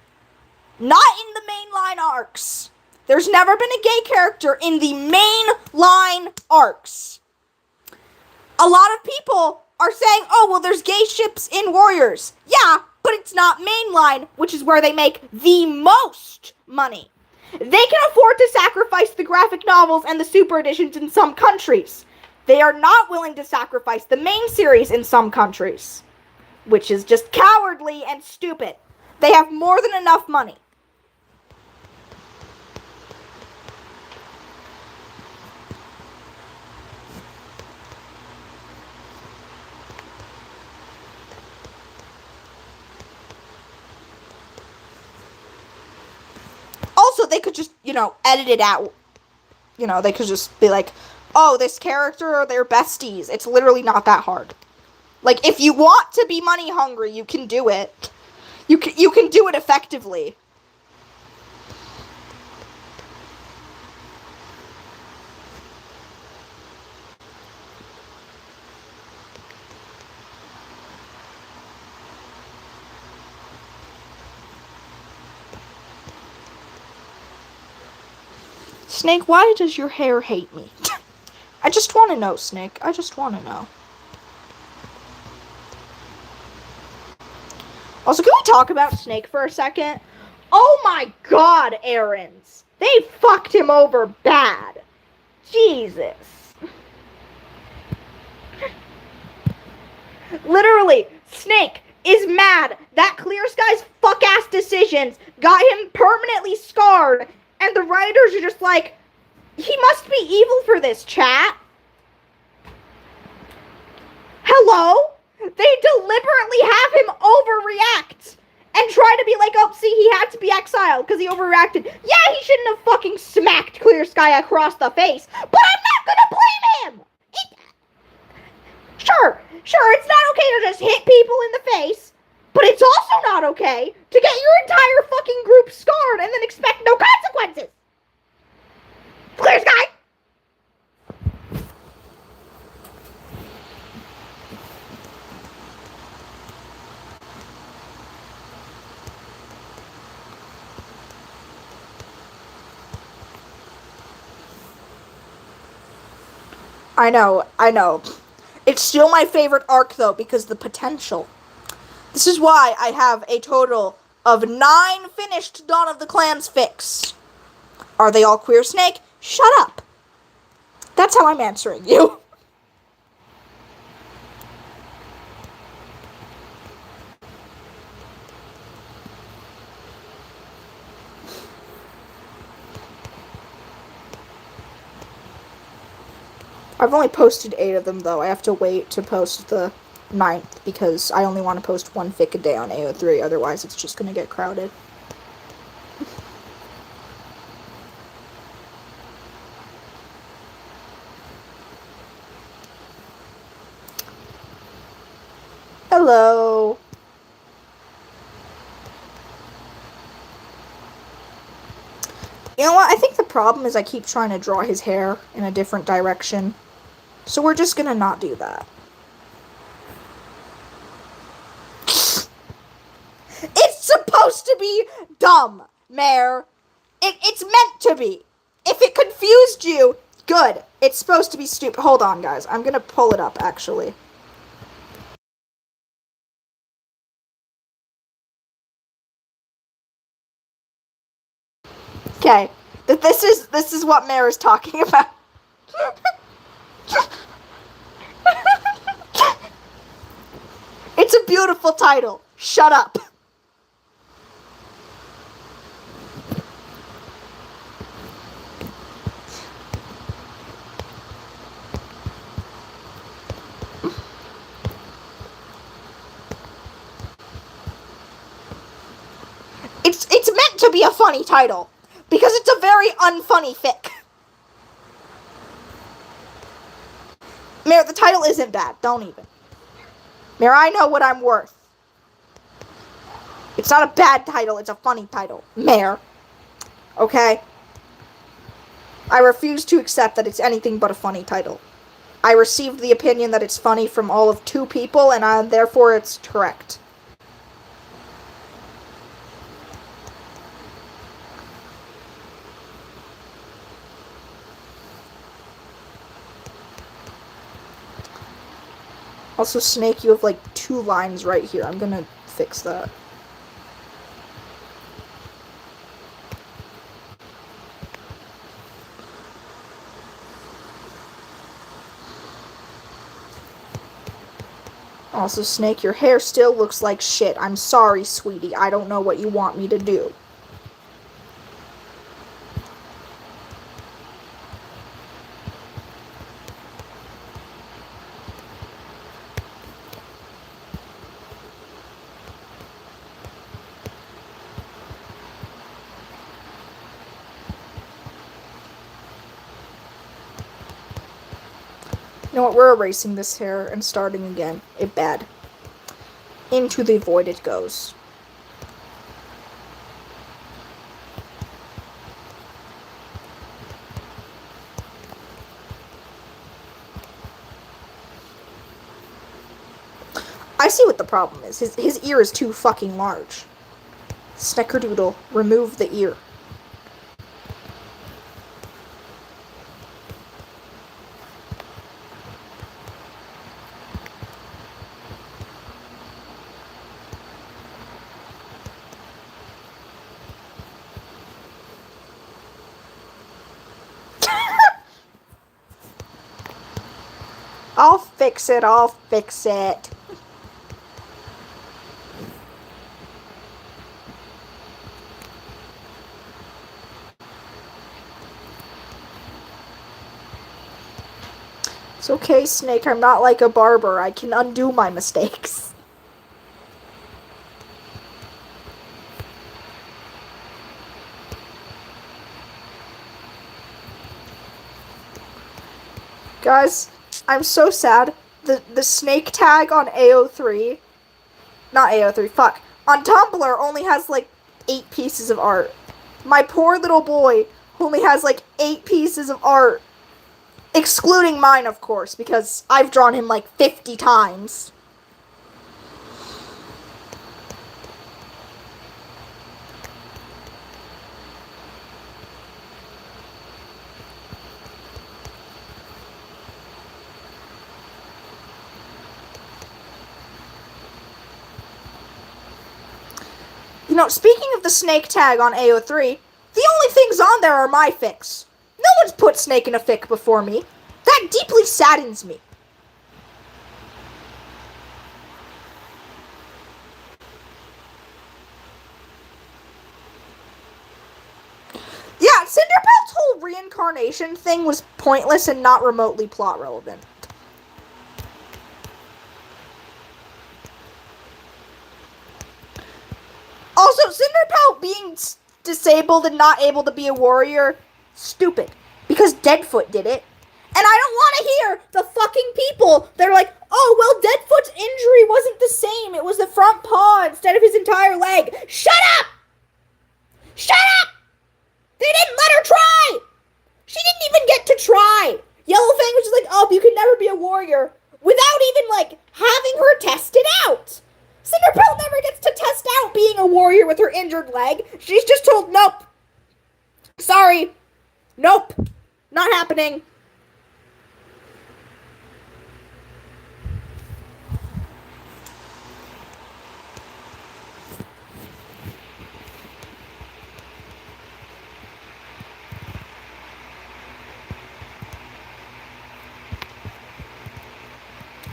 Not in the mainline arcs. There's never been a gay character in the mainline arcs. A lot of people are saying, oh, well, there's gay ships in Warriors. Yeah, but it's not mainline, which is where they make the most money. They can afford to sacrifice the graphic novels and the super editions in some countries. They are not willing to sacrifice the main series in some countries, which is just cowardly and stupid. They have more than enough money. Also, they could just, edit it out. They could just be like, oh, this character, they're besties. It's literally not that hard. Like, if you want to be money hungry, you can do it. You can do it effectively. Snake, why does your hair hate me? I just want to know, Snake. I just want to know. Also, can we talk about Snake for a second? Oh my god, Aarons. They fucked him over bad. Jesus. Literally, Snake is mad that Clear Sky's fuck-ass decisions got him permanently scarred, and the writers are just like, he must be evil for this, chat. Hello? They deliberately have him overreact and try to be like, oh, see, he had to be exiled because he overreacted. Yeah, he shouldn't have fucking smacked Clear Sky across the face, but I'm not gonna blame him! Sure, it's not okay to just hit people in the face, but it's also not okay to get your entire fucking group scarred and then expect no consequences! Clear Sky! I know. It's still my favorite arc, though, because the potential. This is why I have a total of 9 finished Dawn of the Clans fics. Are they all queer, Snake? Shut up. That's how I'm answering you. I've only posted 8 of them, though. I have to wait to post the 9th because I only want to post 1 fic a day on AO3, otherwise it's just going to get crowded. Hello. You know what? I think the problem is I keep trying to draw his hair in a different direction. So we're just gonna not do that. It's supposed to be dumb, Mare. It's meant to be. If it confused you, good. It's supposed to be stupid. Hold on, guys. I'm gonna pull it up, actually. Okay. This is what Mare is talking about. It's a beautiful title. Shut up. It's meant to be a funny title because it's a very unfunny fic. Mare, the title isn't bad. Don't even. Mare, I know what I'm worth. It's not a bad title. It's a funny title. Mare. Okay? I refuse to accept that it's anything but a funny title. I received the opinion that it's funny from all of 2 people, and therefore it's correct. Also, Snake, you have like 2 lines right here. I'm gonna fix that. Also, Snake, your hair still looks like shit. I'm sorry, sweetie. I don't know what you want me to do. You know what? We're erasing this hair and starting again. It bad. Into the void it goes. I see what the problem is. His ear is too fucking large. Snickerdoodle, remove the ear. I'll fix it, I'll fix it. It's okay, Snake, I'm not like a barber. I can undo my mistakes. Guys, I'm so sad. The snake tag on AO3, not AO3, fuck, on Tumblr only has like 8 pieces of art. My poor little boy only has like 8 pieces of art. Excluding mine, of course, because I've drawn him like 50 times. You know, speaking of the snake tag on AO3, the only things on there are my fics. No one's put Snake in a fic before me. That deeply saddens me. Yeah, Cinderbell's whole reincarnation thing was pointless and not remotely plot relevant. Also, Cinderpelt being disabled and not able to be a warrior, stupid. Because Deadfoot did it. And I don't want to hear the fucking people. They're like, oh, well, Deadfoot's injury wasn't the same. It was the front paw instead of his entire leg. Shut up! Shut up! They didn't let her try! She didn't even get to try. Yellowfang was just like, oh, you can never be a warrior. Without even, like, having her tested out. Cinderpelt never gets to test out being a warrior with her injured leg. She's just told, nope. Sorry. Nope. Not happening.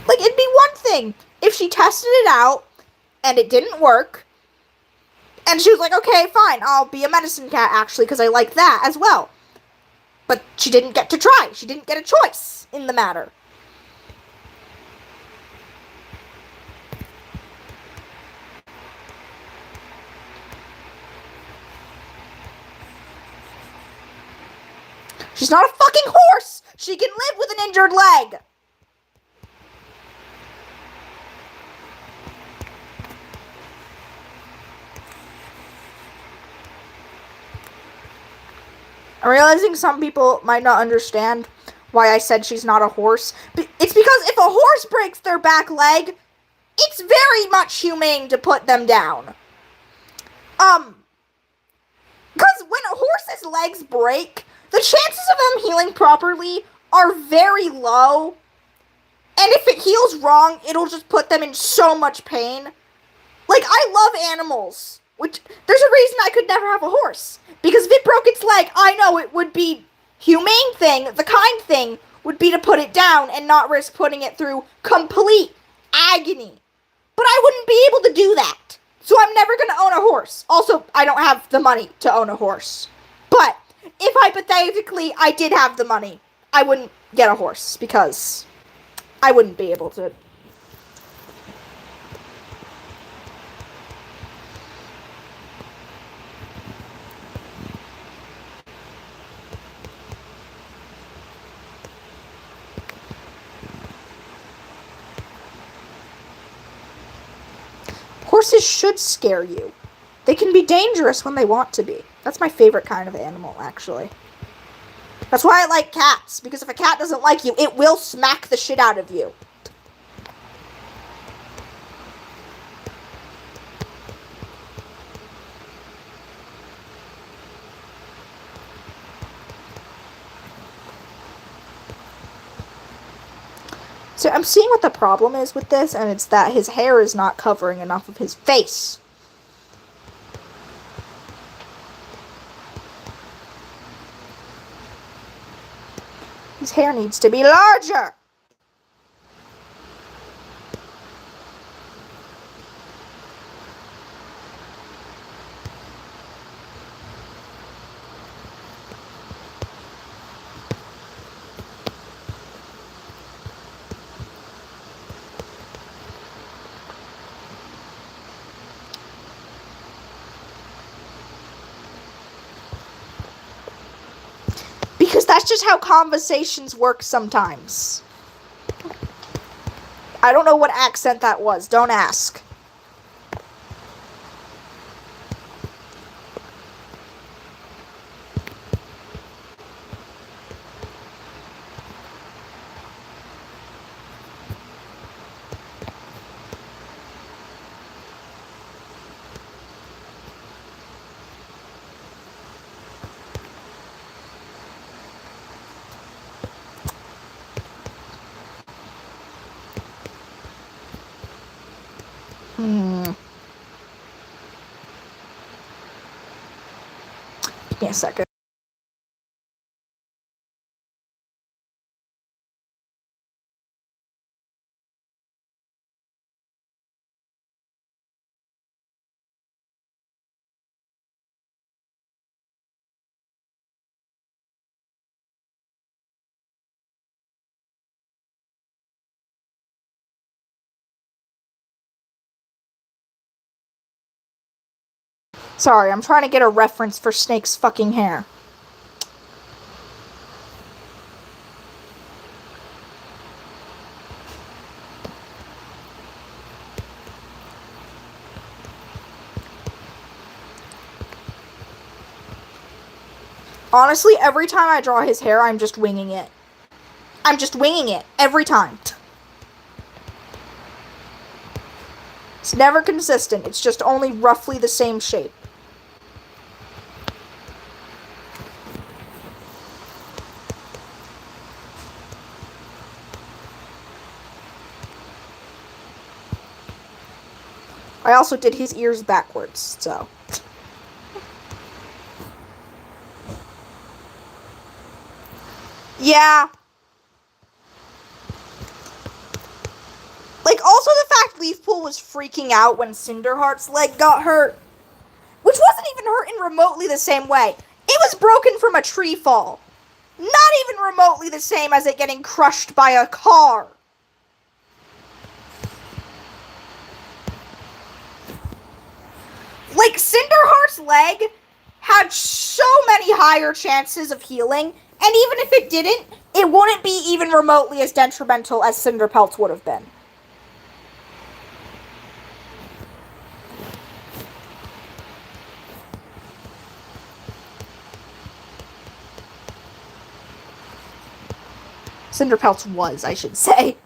Like, it'd be one thing if she tested it out and it didn't work. And she was like, okay, fine, I'll be a medicine cat, actually, because I like that as well. But she didn't get to try. She didn't get a choice in the matter. She's not a fucking horse! She can live with an injured leg! I'm realizing some people might not understand why I said she's not a horse. It's because if a horse breaks their back leg, it's very much humane to put them down. Because when a horse's legs break, the chances of them healing properly are very low. And if it heals wrong, it'll just put them in so much pain. Like, I love animals. Which, there's a reason I could never have a horse. Because if it broke its leg, I know it would be humane thing, the kind thing, would be to put it down and not risk putting it through complete agony. But I wouldn't be able to do that. So I'm never going to own a horse. Also, I don't have the money to own a horse. But if hypothetically I did have the money, I wouldn't get a horse because I wouldn't be able to. Horses should scare you. They can be dangerous when they want to be. That's my favorite kind of animal, actually. That's why I like cats, because if a cat doesn't like you, it will smack the shit out of you. So I'm seeing what the problem is with this, and it's that his hair is not covering enough of his face. His hair needs to be larger. Because that's just how conversations work sometimes. I don't know what accent that was. Don't ask. Give me a second. Sorry, I'm trying to get a reference for Snake's fucking hair. Honestly, every time I draw his hair, I'm just winging it. I'm just winging it every time. It's never consistent. It's just only roughly the same shape. I also did his ears backwards, so. Yeah. Like, also the fact Leafpool was freaking out when Cinderheart's leg got hurt. Which wasn't even hurt in remotely the same way. It was broken from a tree fall. Not even remotely the same as it getting crushed by a car. Like, Cinderheart's leg had so many higher chances of healing, and even if it didn't, it wouldn't be even remotely as detrimental as Cinderpelt's would have been. Cinderpelt's was, I should say.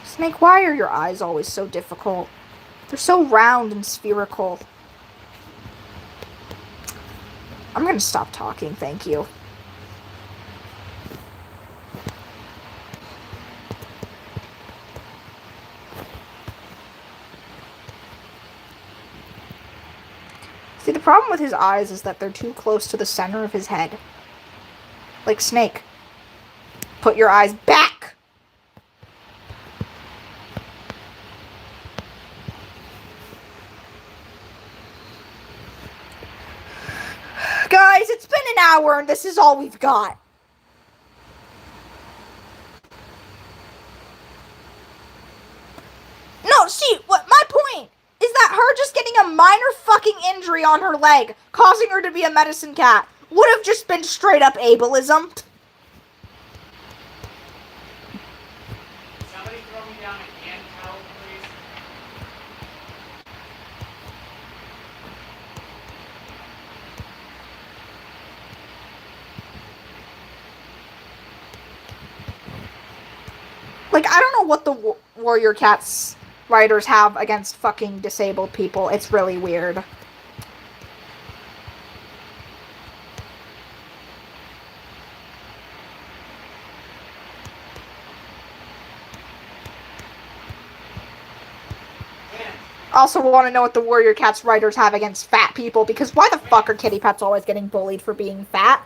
Snake, why are your eyes always so difficult? They're so round and spherical. I'm gonna stop talking, thank you. See, the problem with his eyes is that they're too close to the center of his head. Like Snake. Put your eyes back! Guys, it's been an hour and this is all we've got. No, see, what my point is that her just getting a minor fucking injury on her leg, causing her to be a medicine cat, would have just been straight up ableism. Somebody throw me down a hand towel, please. Like, I don't know what the Warrior Cats writers have against fucking disabled people. It's really weird. Also want to know what the Warrior Cats writers have against fat people, because why the fuck are kitty pets always getting bullied for being fat?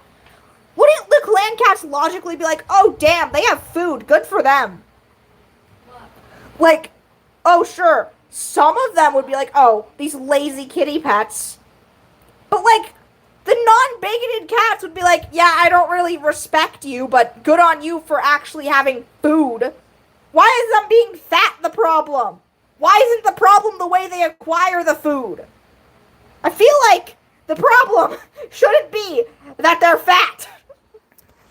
Wouldn't the clan cats logically be like, oh damn, they have food, good for them? Like, oh sure, some of them would be like, oh, these lazy kitty pets. But like, the non-bigoted cats would be like, yeah, I don't really respect you, but good on you for actually having food. Why is them being fat the problem? Why isn't the problem the way they acquire the food? I feel like the problem shouldn't be that they're fat.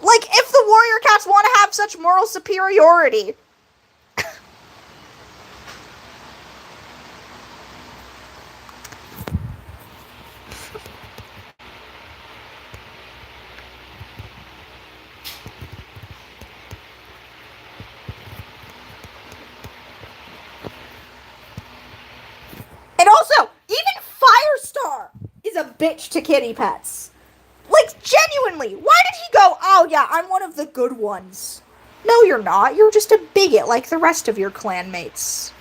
Like, if the Warrior Cats want to have such moral superiority. And also, even Firestar is a bitch to kitty pets. Like, genuinely, why did he go, oh yeah, I'm one of the good ones? No, you're not. You're just a bigot like the rest of your clanmates.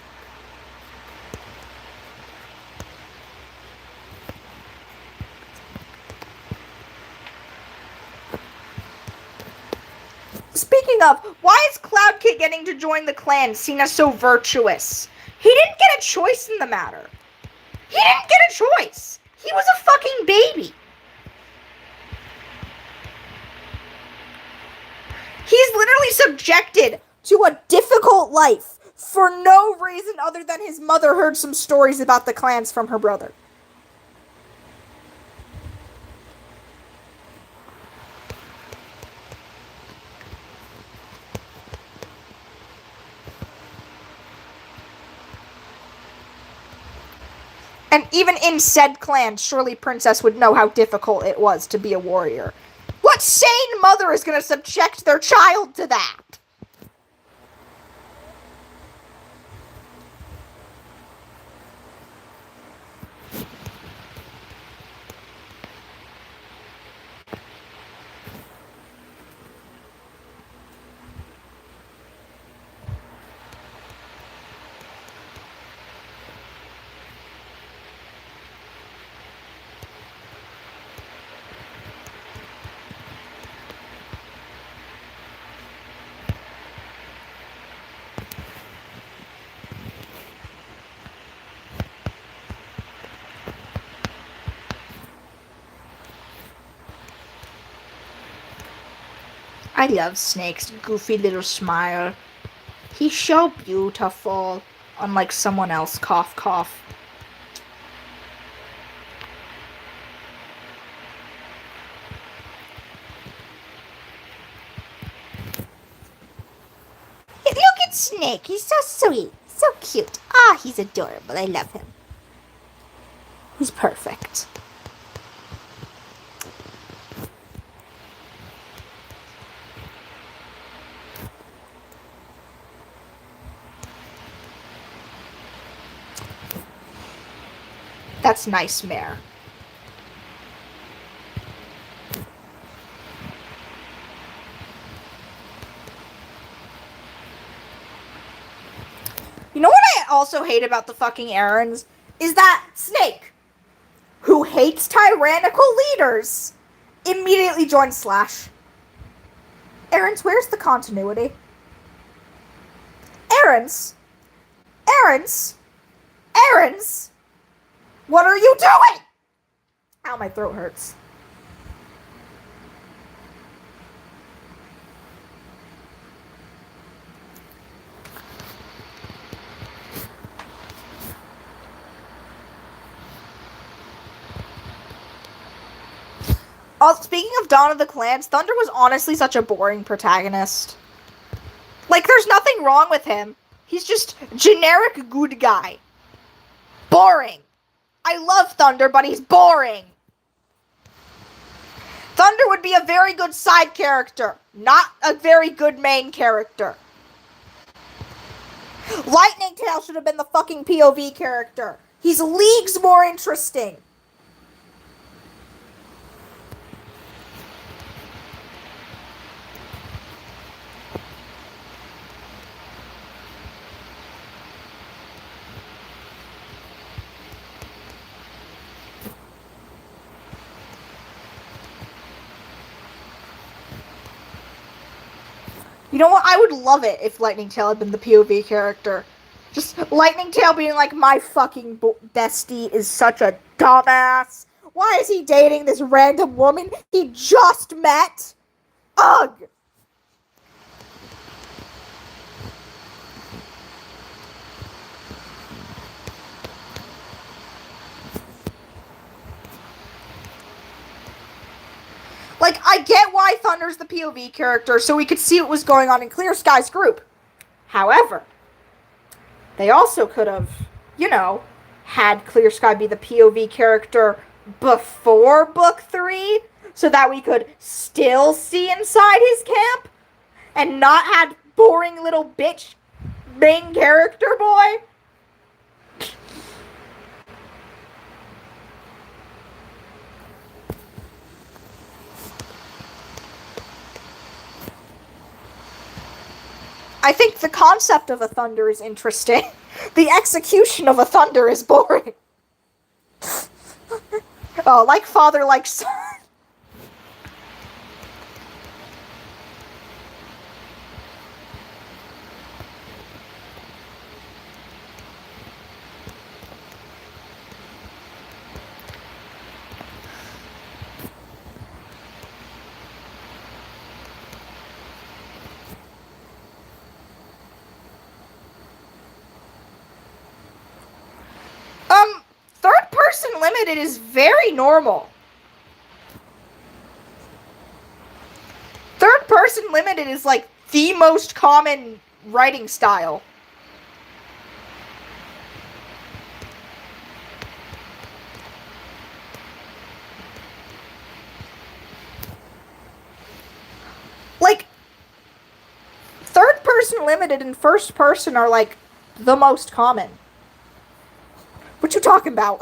Speaking of, why is Cloud Kid getting to join the clan seen as so virtuous? He didn't get a choice in the matter. He didn't get a choice. He was a fucking baby. He's literally subjected to a difficult life for no reason other than his mother heard some stories about the clans from her brother. And even in said clan, surely Princess would know how difficult it was to be a warrior. What sane mother is going to subject their child to that? I love Snake's goofy little smile. He's so beautiful, unlike someone else, cough cough. Look at Snake, he's so sweet, so cute. Ah, he's adorable, I love him. He's perfect. That's nice, Mare. You know what I also hate about the fucking errands? Is that Snake, who hates tyrannical leaders, immediately joins Slash. Errands, where's the continuity? Errands? Errands? Errands? What are you doing? Ow, my throat hurts. Speaking of Dawn of the Clans, Thunder was honestly such a boring protagonist. Like, there's nothing wrong with him. He's just generic good guy. Boring. I love Thunder, but he's boring. Thunder would be a very good side character, not a very good main character. Lightning Tail should have been the fucking POV character. He's leagues more interesting. You know what? I would love it if Lightning Tail had been the POV character. Just Lightning Tail being like, my fucking bestie is such a dumbass. Why is he dating this random woman he just met? Ugh! Like, I get why Thunder's the POV character, so we could see what was going on in Clear Sky's group. However, they also could have, you know, had Clear Sky be the POV character before Book 3, so that we could still see inside his camp, and not had boring little bitch main character boy. I think the concept of a thunder is interesting. The execution of a thunder is boring. Oh, like father, like son. limited is very normal. Third person limited is like the most common writing style. Like, third person limited and first person are like the most common. What you talking about?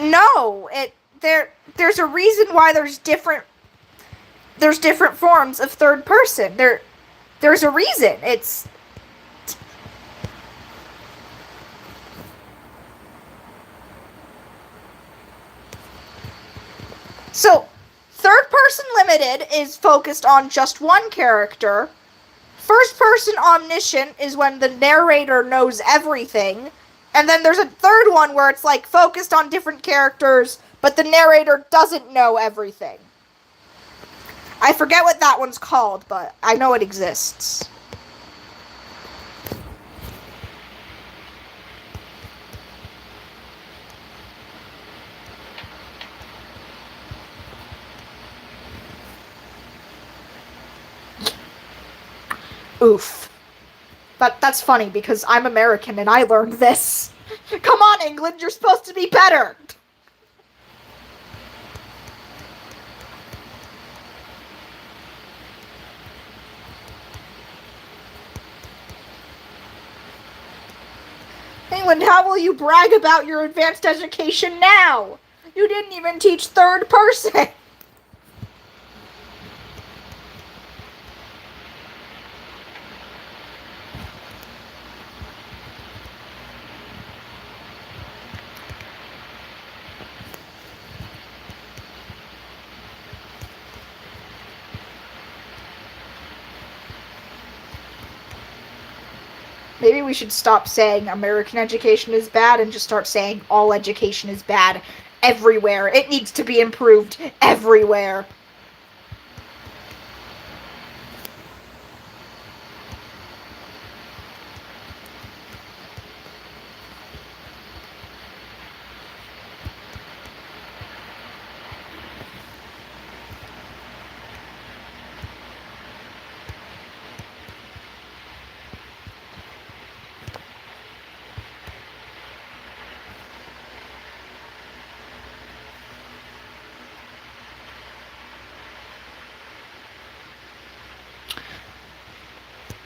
No, there's a reason why there's different forms of third person. There's a reason. It's so third person limited is focused on just one character. First person omniscient is when the narrator knows everything. And then there's a third one where it's like focused on different characters, but the narrator doesn't know everything. I forget what that one's called, but I know it exists. Oof. That's funny because I'm American and I learned this. Come on, England, you're supposed to be better. England, how will you brag about your advanced education now? You didn't even teach third person. Maybe we should stop saying American education is bad and just start saying all education is bad everywhere. It needs to be improved everywhere.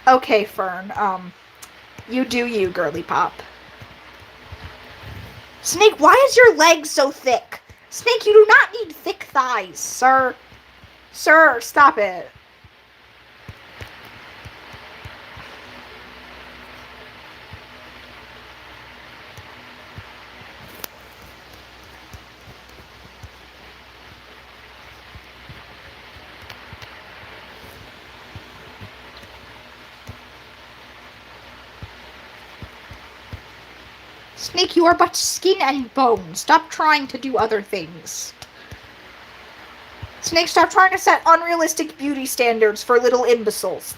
Okay, Fern, you do you, girly pop. Snake, why is your leg so thick? Snake, you do not need thick thighs, sir. Sir, stop it. Snake, you are but skin and bone. Stop trying to do other things. Snake, stop trying to set unrealistic beauty standards for little imbeciles.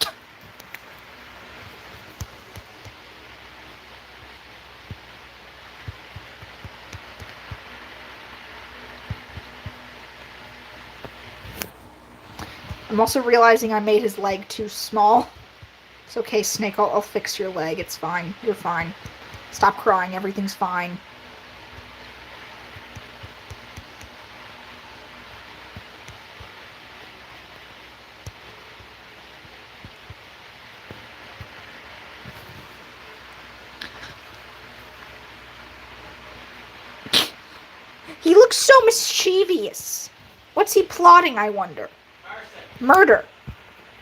I'm also realizing I made his leg too small. It's okay, Snake. I'll fix your leg. It's fine. You're fine. Stop crying. Everything's fine. He looks so mischievous. What's he plotting, I wonder? Murder.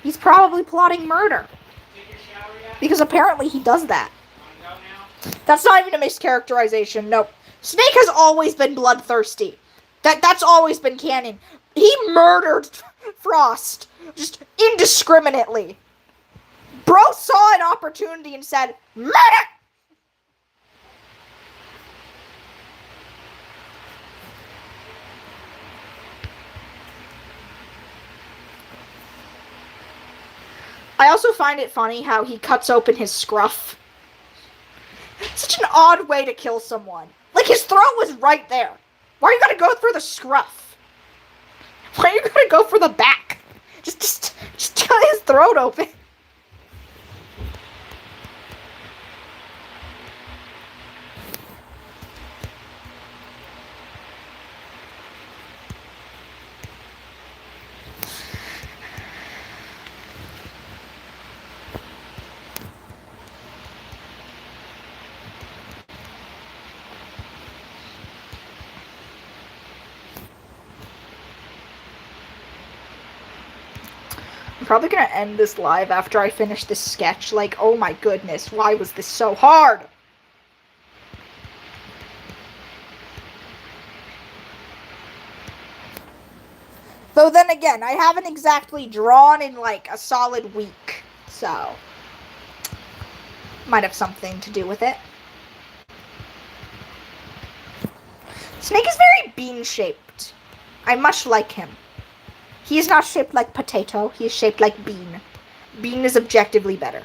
He's probably plotting murder. Take your shower yet? Because apparently he does that. Wanna go now? That's not even a mischaracterization. Nope. Snake has always been bloodthirsty. That's always been canon. He murdered Frost just indiscriminately. Bro saw an opportunity and said, murder! I also find it funny how he cuts open his scruff. Such an odd way to kill someone. Like, his throat was right there. Why are you gonna go through the scruff? Why are you gonna go for the back? Just cut his throat open. I'm probably gonna end this live after I finish this sketch. Like, oh my goodness, why was this so hard? Though then again, I haven't exactly drawn in like a solid week, so might have something to do with it. Snake is very bean-shaped. I much like him. He is not shaped like potato. He is shaped like bean. Bean is objectively better.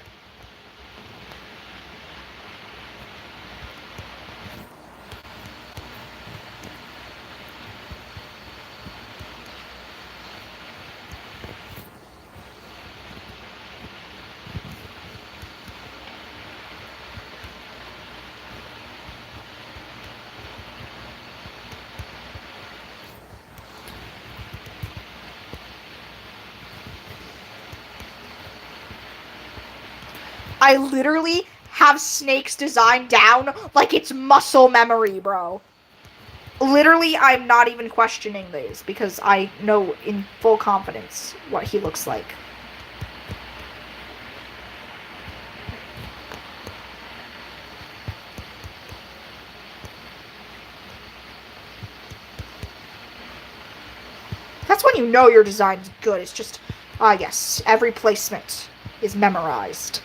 I literally have Snake's design down like it's muscle memory, bro. Literally, I'm not even questioning these because I know in full confidence what he looks like. That's when you know your design's good. It's just, yes, every placement is memorized.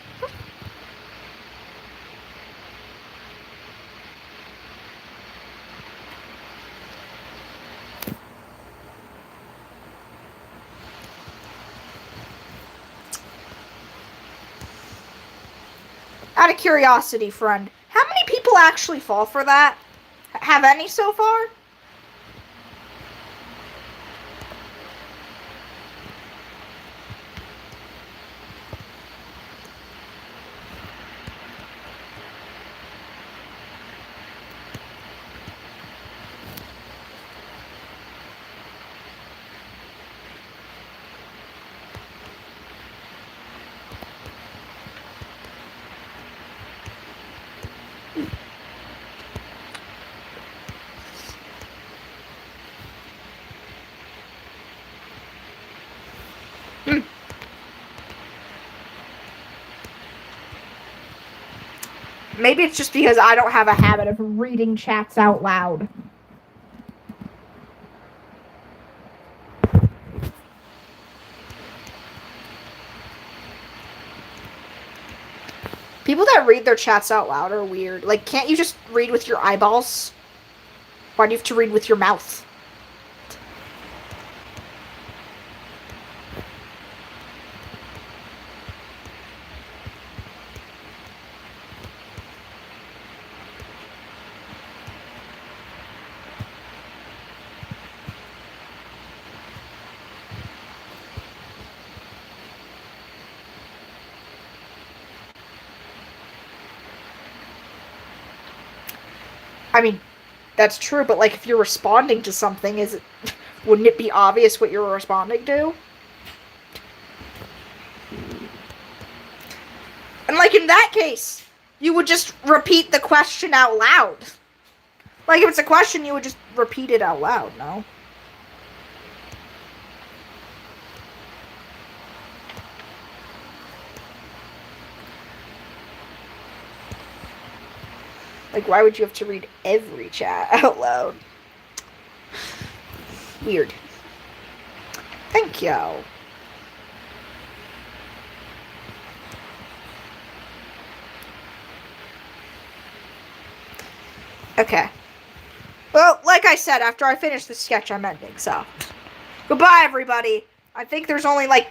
Out of curiosity, friend, how many people actually fall for that? Have any so far? Maybe it's just because I don't have a habit of reading chats out loud. People that read their chats out loud are weird. Like, can't you just read with your eyeballs? Why do you have to read with your mouth? I mean, that's true, but like if you're responding to something, wouldn't it be obvious what you're responding to? And like in that case, you would just repeat the question out loud. Like, if it's a question, you would just repeat it out loud, no? Like, why would you have to read every chat out loud? Weird. Thank you. Okay. Well, like I said, after I finish the sketch, I'm ending, so. Goodbye, everybody. I think there's only, like,